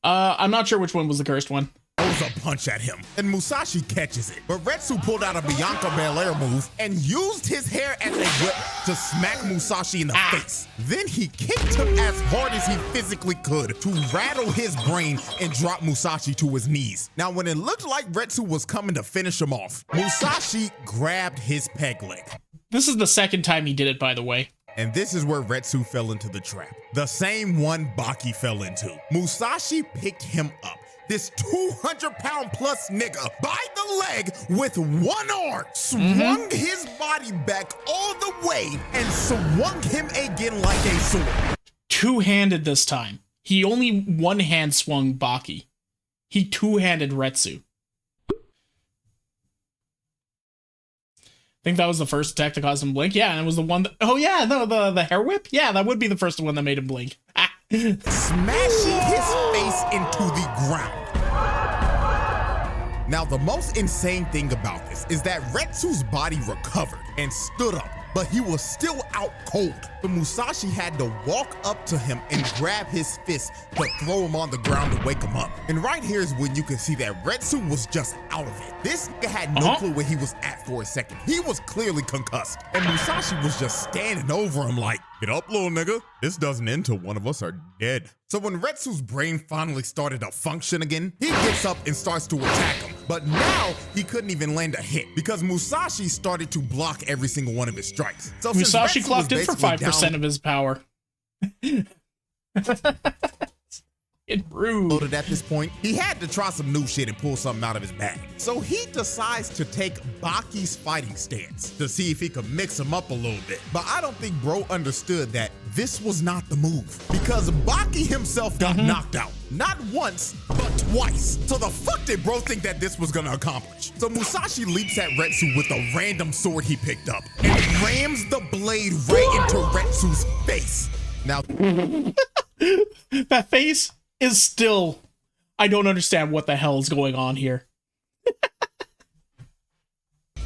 Speaker 1: I'm not sure which one was the cursed one.
Speaker 2: throws a punch at him, and Musashi catches it. But Retsu pulled out a Bianca Belair move and used his hair as a whip to smack Musashi in the face. Then he kicked him as hard as he physically could to rattle his brain and drop Musashi to his knees. Now, when it looked like Retsu was coming to finish him off, Musashi grabbed his peg leg.
Speaker 1: This is the second time he did it, by the way.
Speaker 2: And this is where Retsu fell into the trap. The same one Baki fell into. Musashi picked him up, this 200-pound plus nigga, by the leg with one arm, swung his body back all the way, and swung him again like a sword.
Speaker 1: Two-handed this time. He only one-hand swung Baki. He two-handed Retsu. I think that was the first attack that caused him to blink. Yeah, and it was the one that... Oh, yeah, the hair whip? Yeah, that would be the first one that made him blink.
Speaker 2: Smashing his face into the ground. Now, the most insane thing about this is that Retsu's body recovered and stood up, but he was still out cold. So Musashi had to walk up to him and grab his fist to throw him on the ground to wake him up. And right here is when you can see that Retsu was just out of it. This nigga had no clue where he was at for a second. He was clearly concussed. And Musashi was just standing over him like, get up, little nigga. This doesn't end till one of us are dead. So when Retsu's brain finally started to function again, he gets up and starts to attack him. But now he couldn't even land a hit because Musashi started to block every single one of his strikes. So
Speaker 1: Musashi clocked in for 5% of his power. It rude.
Speaker 2: At this point, he had to try some new shit and pull something out of his bag. So he decides to take Baki's fighting stance to see if he could mix him up a little bit. But I don't think bro understood that this was not the move because Baki himself got knocked out. Not once, but twice. So the fuck did bro think that this was gonna accomplish? So Musashi leaps at Retsu with a random sword he picked up and rams the blade right into Retsu's face. Now,
Speaker 1: that face is still... I don't understand what the hell is going on here.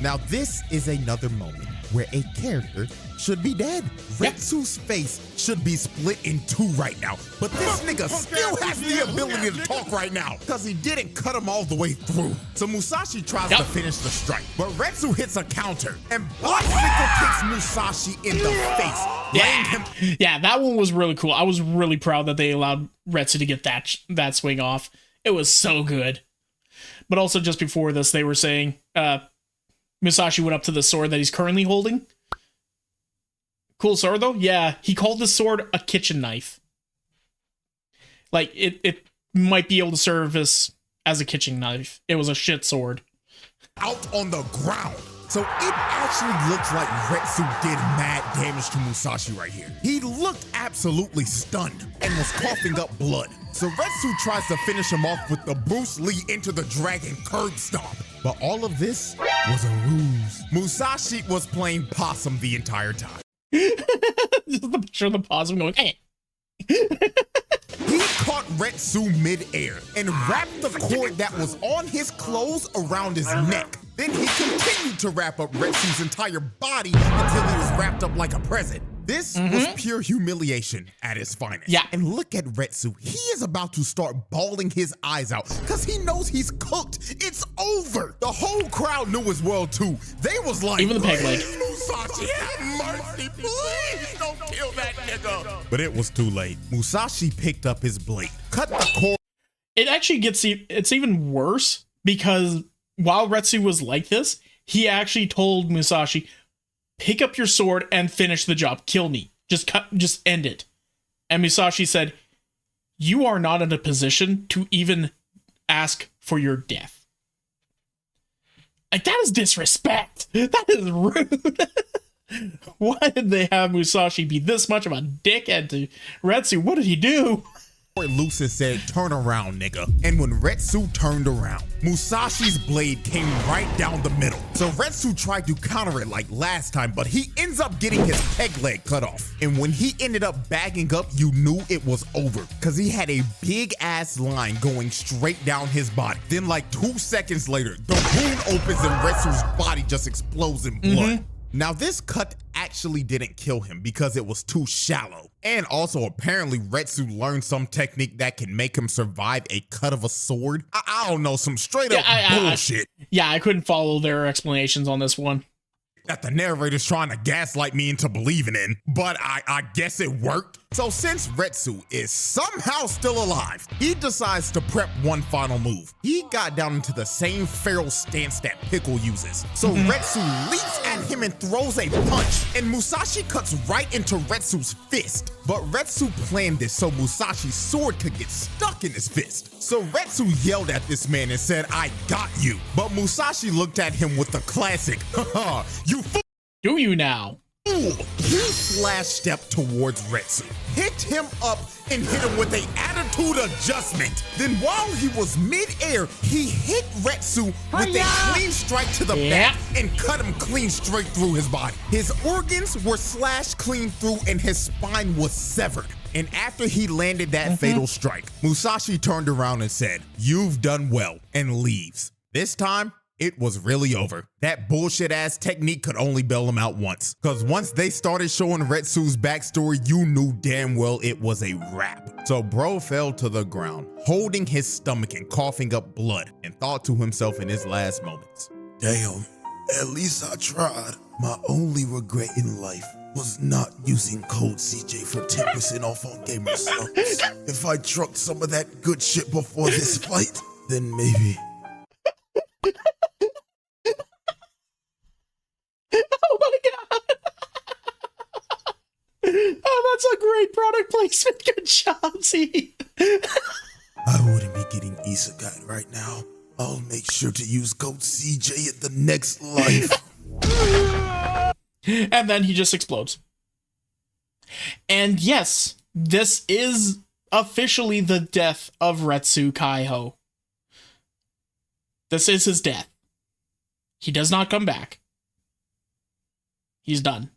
Speaker 2: Now this is another moment where a character should be dead. Retsu's face should be split in two right now, but this nigga still has the ability to talk right now because he didn't cut him all the way through. So Musashi tries to finish the strike, but Retsu hits a counter and bicycle kicks Musashi in the face.
Speaker 1: Yeah, that one was really cool. I was really proud that they allowed Retsu to get that swing off. It was so good. But also just before this, they were saying Musashi went up to the sword that he's currently holding. Cool sword, though? Yeah, he called the sword a kitchen knife. Like, it might be able to service as a kitchen knife. It was a shit sword.
Speaker 2: Out on the ground. So it actually looks like Retsu did mad damage to Musashi right here. He looked absolutely stunned and was coughing up blood. So Retsu tries to finish him off with the Bruce Lee into the dragon curb stomp. But all of this was a ruse. Musashi was playing possum the entire time.
Speaker 1: Just the picture of the possum going, eh.
Speaker 2: He caught Retsu mid-air and wrapped the cord that was on his clothes around his neck. Then he continued to wrap up Retsu's entire body until he was wrapped up like a present. This was pure humiliation at its finest.
Speaker 1: Yeah.
Speaker 2: And look at Retsu. He is about to start bawling his eyes out because he knows he's cooked. It's over. The whole crowd knew as well, too. They was like,
Speaker 1: even the peg leg.
Speaker 2: Musashi, have mercy, please don't kill that nigga. But it was too late. Musashi picked up his blade, cut the cord.
Speaker 1: It actually it's even worse because while Retsu was like this, he actually told Musashi, pick up your sword and finish the job. Kill me. Just end it. And Musashi said, you are not in a position to even ask for your death. Like, that is disrespect. That is rude. Why did they have Musashi be this much of a dickhead to Retsu? What did he do?
Speaker 2: Loose and said, turn around, nigga. And when Retsu turned around, Musashi's blade came right down the middle. So Retsu tried to counter it like last time, but he ends up getting his peg leg cut off. And when he ended up bagging up, you knew it was over, because he had a big ass line going straight down his body. Then like 2 seconds later, the wound opens and Retsu's body just explodes in blood. Now this cut actually didn't kill him because it was too shallow. And also apparently Retsu learned some technique that can make him survive a cut of a sword. I don't know, some straight up bullshit.
Speaker 1: I couldn't follow their explanations on this one.
Speaker 2: That the narrator's trying to gaslight me into believing in, but I guess it worked. So since Retsu is somehow still alive, he decides to prep one final move. He got down into the same feral stance that Pickle uses. So Retsu leaps at him and throws a punch, and Musashi cuts right into Retsu's fist. But Retsu planned this so Musashi's sword could get stuck in his fist. So Retsu yelled at this man and said, "I got you." But Musashi looked at him with the classic, "Haha, you fool."
Speaker 1: Do you now?
Speaker 2: He flash stepped towards Retsu, hit him up, and hit him with an attitude adjustment. Then while he was mid-air, he hit Retsu with a clean strike to the back and cut him clean straight through his body. His organs were slashed clean through and his spine was severed. And after he landed that fatal strike, Musashi turned around and said, "You've done well," and leaves. This time, it was really over. That bullshit ass technique could only bail him out once. Cause once they started showing Retsu's backstory, you knew damn well it was a wrap. So bro fell to the ground, holding his stomach and coughing up blood, and thought to himself in his last moments,
Speaker 3: "Damn, at least I tried. My only regret in life was not using code CJ for 10% off on gamer subs. If I trucked some of that good shit before this fight, then maybe."
Speaker 1: Oh my god! Oh, that's a great product placement. Good job, Z.
Speaker 3: I wouldn't be getting isekai right now. I'll make sure to use code CJ in the next life.
Speaker 1: And then he just explodes. And yes, this is officially the death of Retsu Kaiho. This is his death. He does not come back. He's done.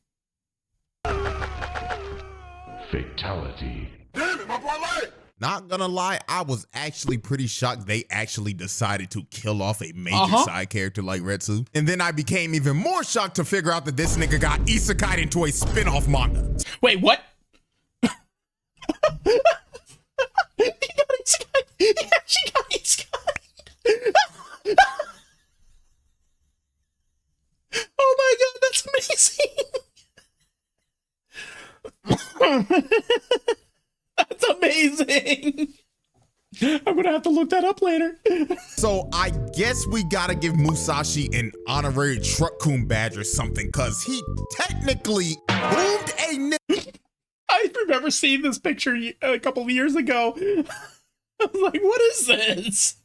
Speaker 4: Fatality.
Speaker 3: Damn it, my boy!
Speaker 2: not gonna lie, I was actually pretty shocked they actually decided to kill off a major side character like Retsu. And then I became even more shocked to figure out that this nigga got isekai'd into a spin-off manga.
Speaker 1: Wait, what? He got isekai'd. He actually got isekai'd. Oh my god, that's amazing. That's amazing. I'm gonna have to look that up later.
Speaker 2: So I guess we gotta give Musashi an honorary truck-kun badge or something, cause he technically boomed a nigga.
Speaker 1: I remember seeing this picture a couple of years ago. I was like, what is this?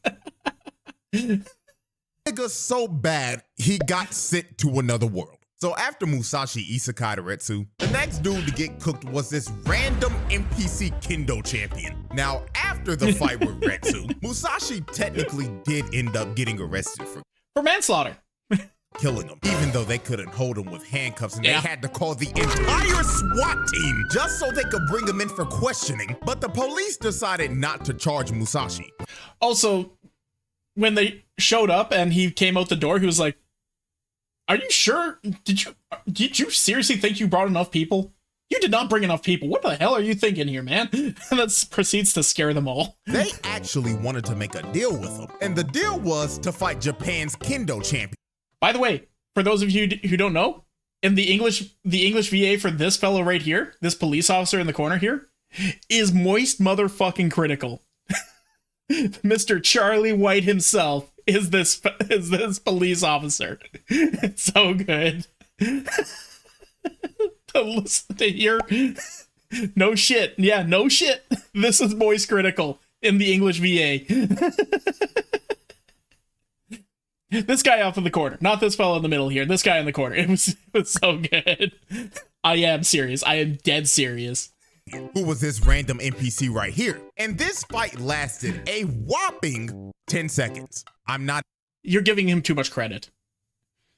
Speaker 2: Nigga so bad, he got sent to another world. So after Musashi isekai'd Retsu, the next dude to get cooked was this random NPC Kendo champion. Now, after the fight with Retsu, Musashi technically did end up getting arrested for
Speaker 1: manslaughter.
Speaker 2: Killing him, even though they couldn't hold him with handcuffs and they had to call the entire SWAT team just so they could bring him in for questioning. But the police decided not to charge Musashi.
Speaker 1: Also, when they showed up and he came out the door, he was like, are you sure? Did you seriously think you brought enough people? You did not bring enough people. What the hell are you thinking here, man? And that proceeds to scare them all.
Speaker 2: They actually wanted to make a deal with him. And the deal was to fight Japan's Kendo champion.
Speaker 1: By the way, for those of you who don't know, in the English VA for this fellow right here, this police officer in the corner here, is moist motherfucking critical. Mr. Charlie White himself is this police officer. It's so good to listen to hear. No shit. Yeah, no shit. This is moist critical in the English VA. This guy off in the corner, not this fellow in the middle here. This guy in the corner. It was so good. I am serious. I am dead serious.
Speaker 2: Who was this random NPC right here? And this fight lasted a whopping 10 seconds.
Speaker 1: You're giving him too much credit.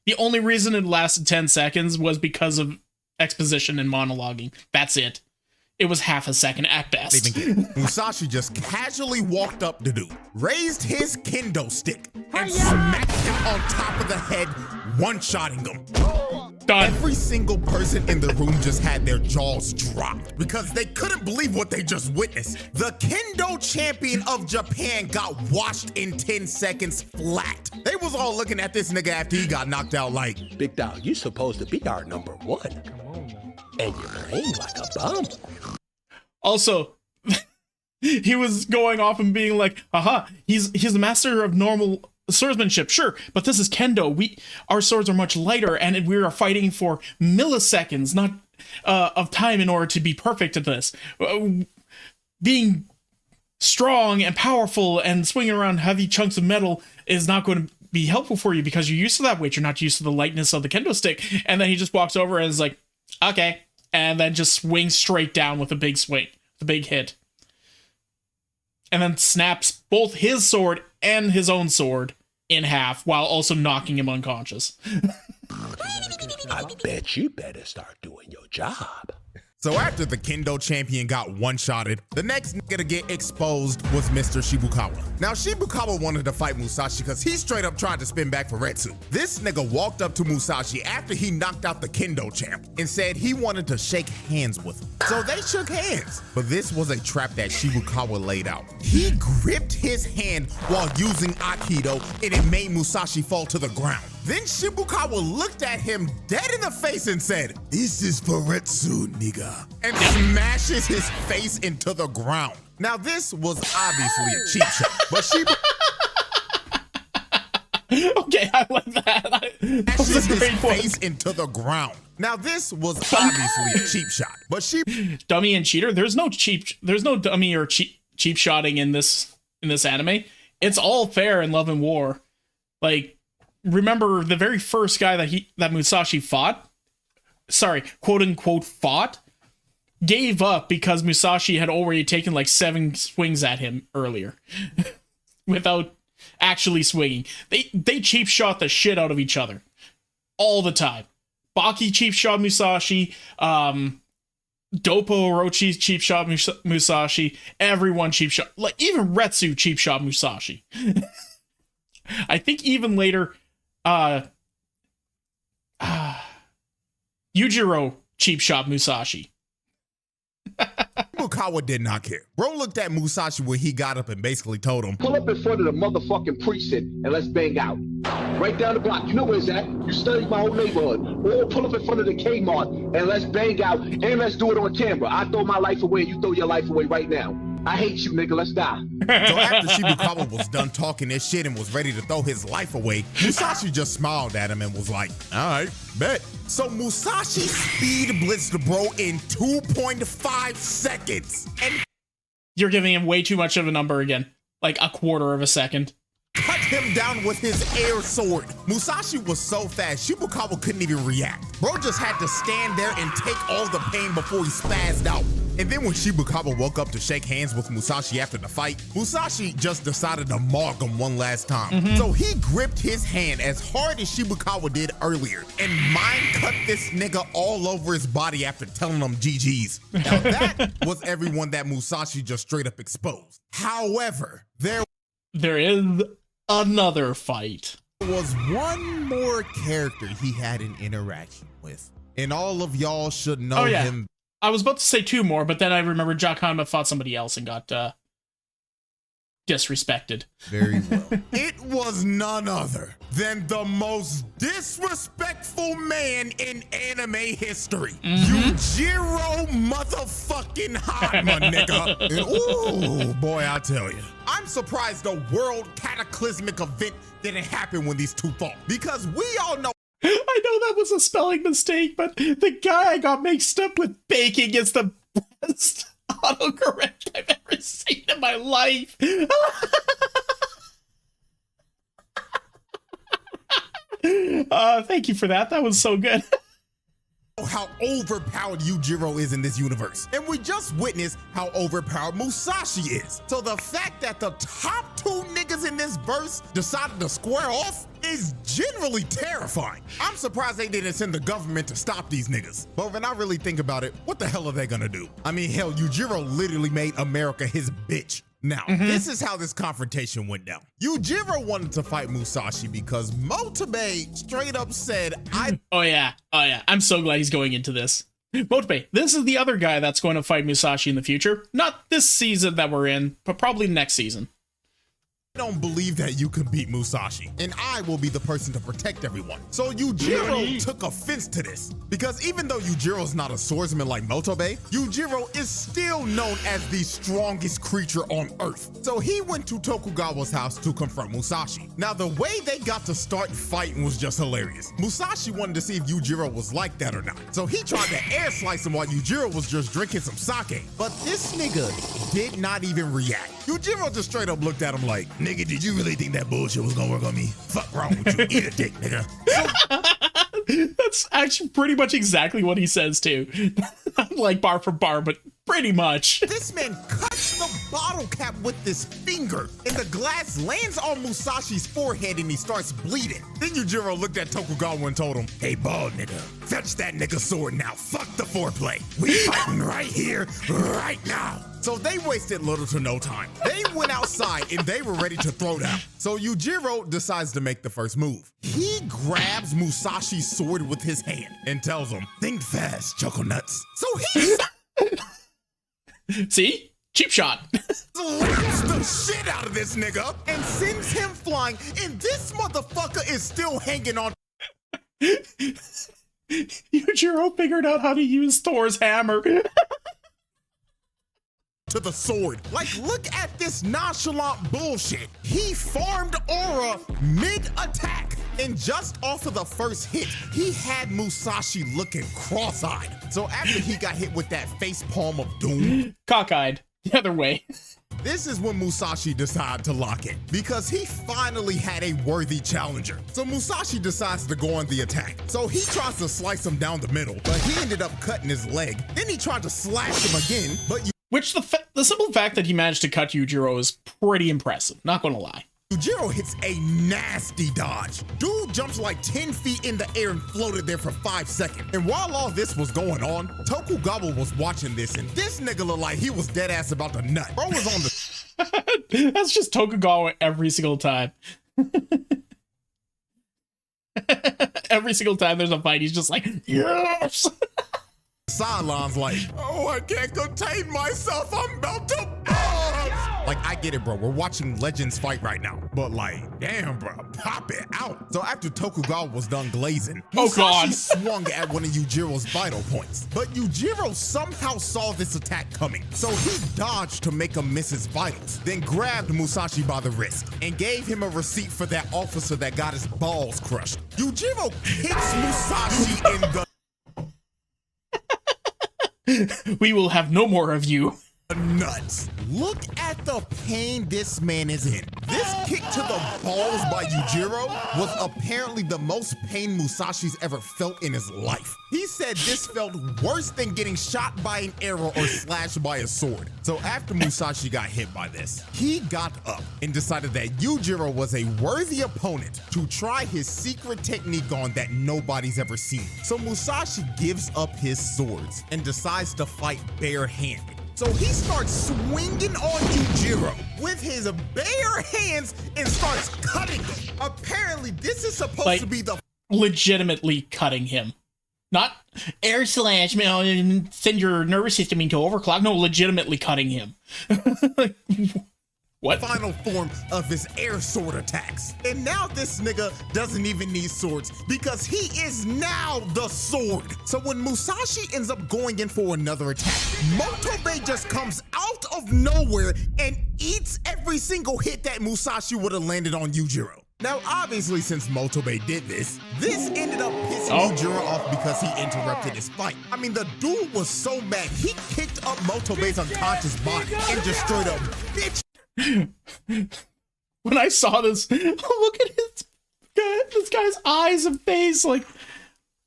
Speaker 1: The only reason it lasted 10 seconds was because of exposition and monologuing. That's it. It was half a second at best.
Speaker 2: Musashi just casually walked up to dude, raised his kendo stick, and smacked him on top of the head, one-shotting him.
Speaker 1: Done.
Speaker 2: Every single person in the room just had their jaws dropped because they couldn't believe what they just witnessed. The kendo champion of Japan got washed in 10 seconds flat. They was all looking at this nigga after he got knocked out like,
Speaker 5: Big dog, you supposed to be our number one. And you're playing like a bum.
Speaker 1: Also, he was going off and being like, haha, he's a master of normal swordsmanship, sure, but this is kendo. Our swords are much lighter, and we are fighting for milliseconds, not of time in order to be perfect at this. Being strong and powerful and swinging around heavy chunks of metal is not going to be helpful for you because you're used to that weight. You're not used to the lightness of the kendo stick. And then he just walks over and is like, okay, and then just swings straight down with a big swing, the big hit. And then snaps both his sword and his own sword in half while also knocking him unconscious.
Speaker 5: I bet you better start doing your job.
Speaker 2: So after the kendo champion got one-shotted, the next nigga to get exposed was Mr. Shibukawa. Now Shibukawa wanted to fight Musashi because he straight up tried to spin back for Retsu. This nigga walked up to Musashi after he knocked out the kendo champ and said he wanted to shake hands with him. So they shook hands, but this was a trap that Shibukawa laid out. He gripped his hand while using Aikido and it made Musashi fall to the ground. Then Shibukawa looked at him dead in the face and said,
Speaker 3: This is for Retsu, nigga.
Speaker 2: and smashes his face into the ground. Now this was obviously a cheap shot, but
Speaker 1: Okay, I like that.
Speaker 2: smashes his face into the ground. Now this was obviously a cheap shot, but
Speaker 1: Dummy and cheater. There's no dummy or cheap shotting in this anime. It's all fair in Love and War. Like, remember the very first guy that Musashi fought, quote unquote fought, gave up because Musashi had already taken like 7 swings at him earlier without actually swinging. They cheap shot the shit out of each other all the time. Baki cheap shot Musashi, Doppo Orochi cheap shot Musashi, everyone cheap shot, like even Retsu cheap shot Musashi. I think even later Yujiro cheap shot Musashi.
Speaker 2: Shibukawa did not care. Bro looked at Musashi when he got up and basically told him,
Speaker 6: Pull up in front of the motherfucking precinct and let's bang out. Right down the block. You know where's that? You studied my whole neighborhood. Or pull up in front of the Kmart and let's bang out and let's do it on camera. I throw my life away and you throw your life away right now. I hate you, nigga. Let's die.
Speaker 2: So after Shibukawa was done talking this shit and was ready to throw his life away, Musashi just smiled at him and was like, all right, bet. So Musashi speed blitzed bro in 2.5 seconds. And
Speaker 1: You're giving him way too much of a number again. Like a quarter of a second.
Speaker 2: cut him down with his air sword. Musashi was so fast, Shibukawa couldn't even react. Bro just had to stand there and take all the pain before he spazzed out. And then when Shibukawa woke up to shake hands with Musashi after the fight, Musashi just decided to mark him one last time. So he gripped his hand as hard as Shibukawa did earlier and mind cut this nigga all over his body after telling him GG's. Now that was everyone that Musashi just straight up exposed. However, there
Speaker 1: is another fight.
Speaker 2: was one more character he had an interaction with. And all of y'all should know him.
Speaker 1: I was about to say 2 more, but then I remembered Jakama fought somebody else and got disrespected.
Speaker 2: Very well. It was none other than the most disrespectful man in anime history. Yujiro motherfucking Hanma, nigga. And, ooh, boy, I tell you. I'm surprised the world cataclysmic event didn't happen when these two fought. Because we all know
Speaker 1: I know that was a spelling mistake, but the guy I got mixed up with baking is the best autocorrect I've ever seen in my life. Thank you for that. That was so good.
Speaker 2: How overpowered Yujiro is in this universe. And we just witnessed how overpowered Musashi is. So the fact that the top two niggas in this verse decided to square off is generally terrifying. I'm surprised they didn't send the government to stop these niggas. But when I really think about it, what the hell are they gonna do? I mean, hell, Yujiro literally made America his bitch. Now, this is how this confrontation went down. Yujiro wanted to fight Musashi because Motobei straight up said,
Speaker 1: Oh yeah. I'm so glad he's going into this. Motobei, this is the other guy that's going to fight Musashi in the future. Not this season that we're in, but probably next season.
Speaker 2: I don't believe that you can beat Musashi, and I will be the person to protect everyone. So Yujiro took offense to this, because even though Yujiro's not a swordsman like Motobei, Yujiro is still known as the strongest creature on Earth. So he went to Tokugawa's house to confront Musashi. Now the way they got to start fighting was just hilarious. Musashi wanted to see if Yujiro was like that or not. So he tried to air slice him while Yujiro was just drinking some sake. But this nigga did not even react. Yujiro just straight up looked at him like, nigga, did you really think that bullshit was gonna work on me? Fuck wrong with you? Eat a dick, nigga.
Speaker 1: That's actually pretty much exactly what he says too. Not like bar for bar, but pretty much.
Speaker 2: This man cuts the bottle cap with his finger, and the glass lands on Musashi's forehead and he starts bleeding. Then Yujiro looked at Tokugawa and told him, hey, bald nigga, fetch that nigga sword now. Fuck the foreplay. We fighting right here, right now. So they wasted little to no time. They went outside and they were ready to throw down. So Yujiro decides to make the first move. He grabs Musashi's sword with his hand and tells him, think fast, chuckle nuts. So he
Speaker 1: See? Cheap shot.
Speaker 2: slaps the shit out of this nigga and sends him flying, and this motherfucker is still hanging on.
Speaker 1: Yujiro figured out how to use Thor's hammer.
Speaker 2: To the sword. Like, look at this nonchalant bullshit. He farmed aura mid-attack, and just off of the first hit, he had Musashi looking cross-eyed. So after he got hit with that face palm of doom,
Speaker 1: Cockeyed. The other way.
Speaker 2: this is when Musashi decided to lock in, because he finally had a worthy challenger. So Musashi decides to go on the attack. So he tries to slice him down the middle, but he ended up cutting his leg. Then he tried to slash him again, but
Speaker 1: Which the simple fact that he managed to cut Yujiro is pretty impressive, not gonna lie.
Speaker 2: Yujiro hits a nasty dodge. Dude jumps like 10 feet in the air and floated there for 5 seconds. And while all this was going on, Tokugawa was watching this, and this nigga looked like he was dead ass about to nut. Bro was on the
Speaker 1: That's just Tokugawa every single time. Every single time there's a fight, he's just like, yes!
Speaker 2: sidelines like, oh, I can't contain myself. I'm about to bust. Like, I get it, bro. We're watching legends fight right now. But like, damn, bro, pop it out. So after Tokugawa was done glazing, Musashi swung at one of Yujiro's vital points. But Yujiro somehow saw this attack coming. So he dodged to make him miss his vitals, then grabbed Musashi by the wrist and gave him a receipt for that officer that got his balls crushed. Yujiro kicks Musashi in the
Speaker 1: We will have no more of you.
Speaker 2: nuts. Look at the pain this man is in. This kick to the balls by Yujiro was apparently the most pain Musashi's ever felt in his life. He said this felt worse than getting shot by an arrow or slashed by a sword. So after Musashi got hit by this, he got up and decided that Yujiro was a worthy opponent to try his secret technique on that nobody's ever seen. So Musashi gives up his swords and decides to fight barehanded. So he starts swinging on Yujiro with his bare hands and starts cutting him. Apparently, this is supposed to be the
Speaker 1: legitimately cutting him. Not air slash, send your nervous system into overclock. No, legitimately cutting him. What?
Speaker 2: Final form of his air sword attacks. And now this nigga doesn't even need swords because he is now the sword. So when Musashi ends up going in for another attack, Motobei just comes out of nowhere and eats every single hit that Musashi would have landed on Yujiro. Now, obviously, since Motobei did this ended up pissing Yujiro off because he interrupted his fight. I mean, the dude was so mad, he kicked up Motobei's unconscious body and just straight up bitch.
Speaker 1: When I saw this, look at his This guy's eyes and face, like,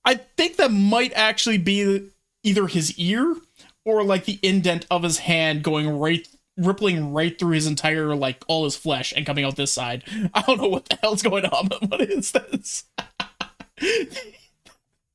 Speaker 1: I think that might actually be either his ear or like the indent of his hand going rippling right through his entire, like, all his flesh and coming out this side. I don't know what the hell's going on, but what is this?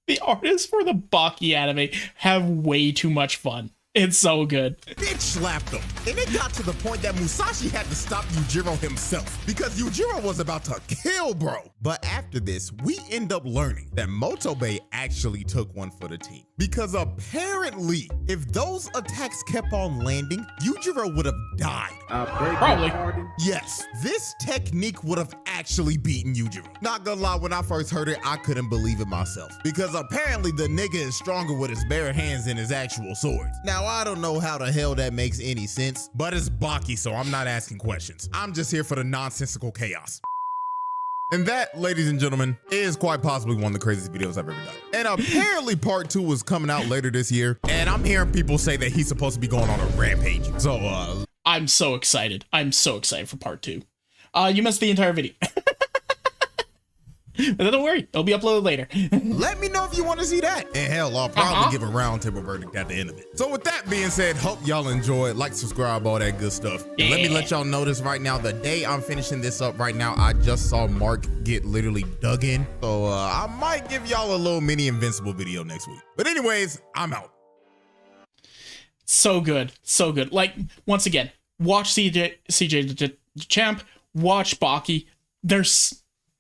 Speaker 1: The artists for the Baki anime have way too much fun. It's so good.
Speaker 2: Bitch slapped him. And it got to the point that Musashi had to stop Yujiro himself because Yujiro was about to kill bro. But after this, we end up learning that Motobe actually took one for the team. Because apparently, if those attacks kept on landing, Yujiro would have died.
Speaker 1: Probably.
Speaker 2: Yes, this technique would have actually beaten Yujiro. Not gonna lie, when I first heard it, I couldn't believe it myself. Because apparently the nigga is stronger with his bare hands than his actual swords. Now, I don't know how the hell that makes any sense, but it's Baki, so I'm not asking questions. I'm just here for the nonsensical chaos. And that, ladies and gentlemen, is quite possibly one of the craziest videos I've ever done. And apparently part 2 is coming out later this year, and I'm hearing people say that he's supposed to be going on a rampage. So,
Speaker 1: I'm so excited. I'm so excited for part 2. You missed the entire video. But don't worry, it'll be uploaded later.
Speaker 2: let me know if you want to see that. And hell, I'll probably give a roundtable verdict at the end of it. So with that being said, hope y'all enjoy. Like, subscribe, all that good stuff. And let me let y'all know this right now. The day I'm finishing this up right now, I just saw Mark get literally dug in. So I might give y'all a little mini Invincible video next week. But anyways, I'm out.
Speaker 1: So good. So good. Like, once again, watch CJ the Champ, watch Baki.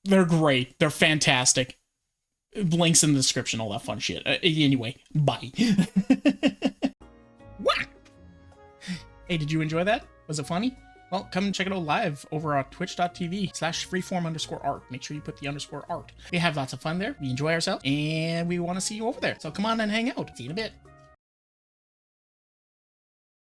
Speaker 1: They're great. They're fantastic. Links in the description, all that fun shit. Anyway, bye. What? Hey, did you enjoy that? Was it funny? Well, come and check it out live over on twitch.tv/freeform_art. Make sure you put the _art. We have lots of fun there. We enjoy ourselves, and we want to see you over there. So come on and hang out. See you in a bit.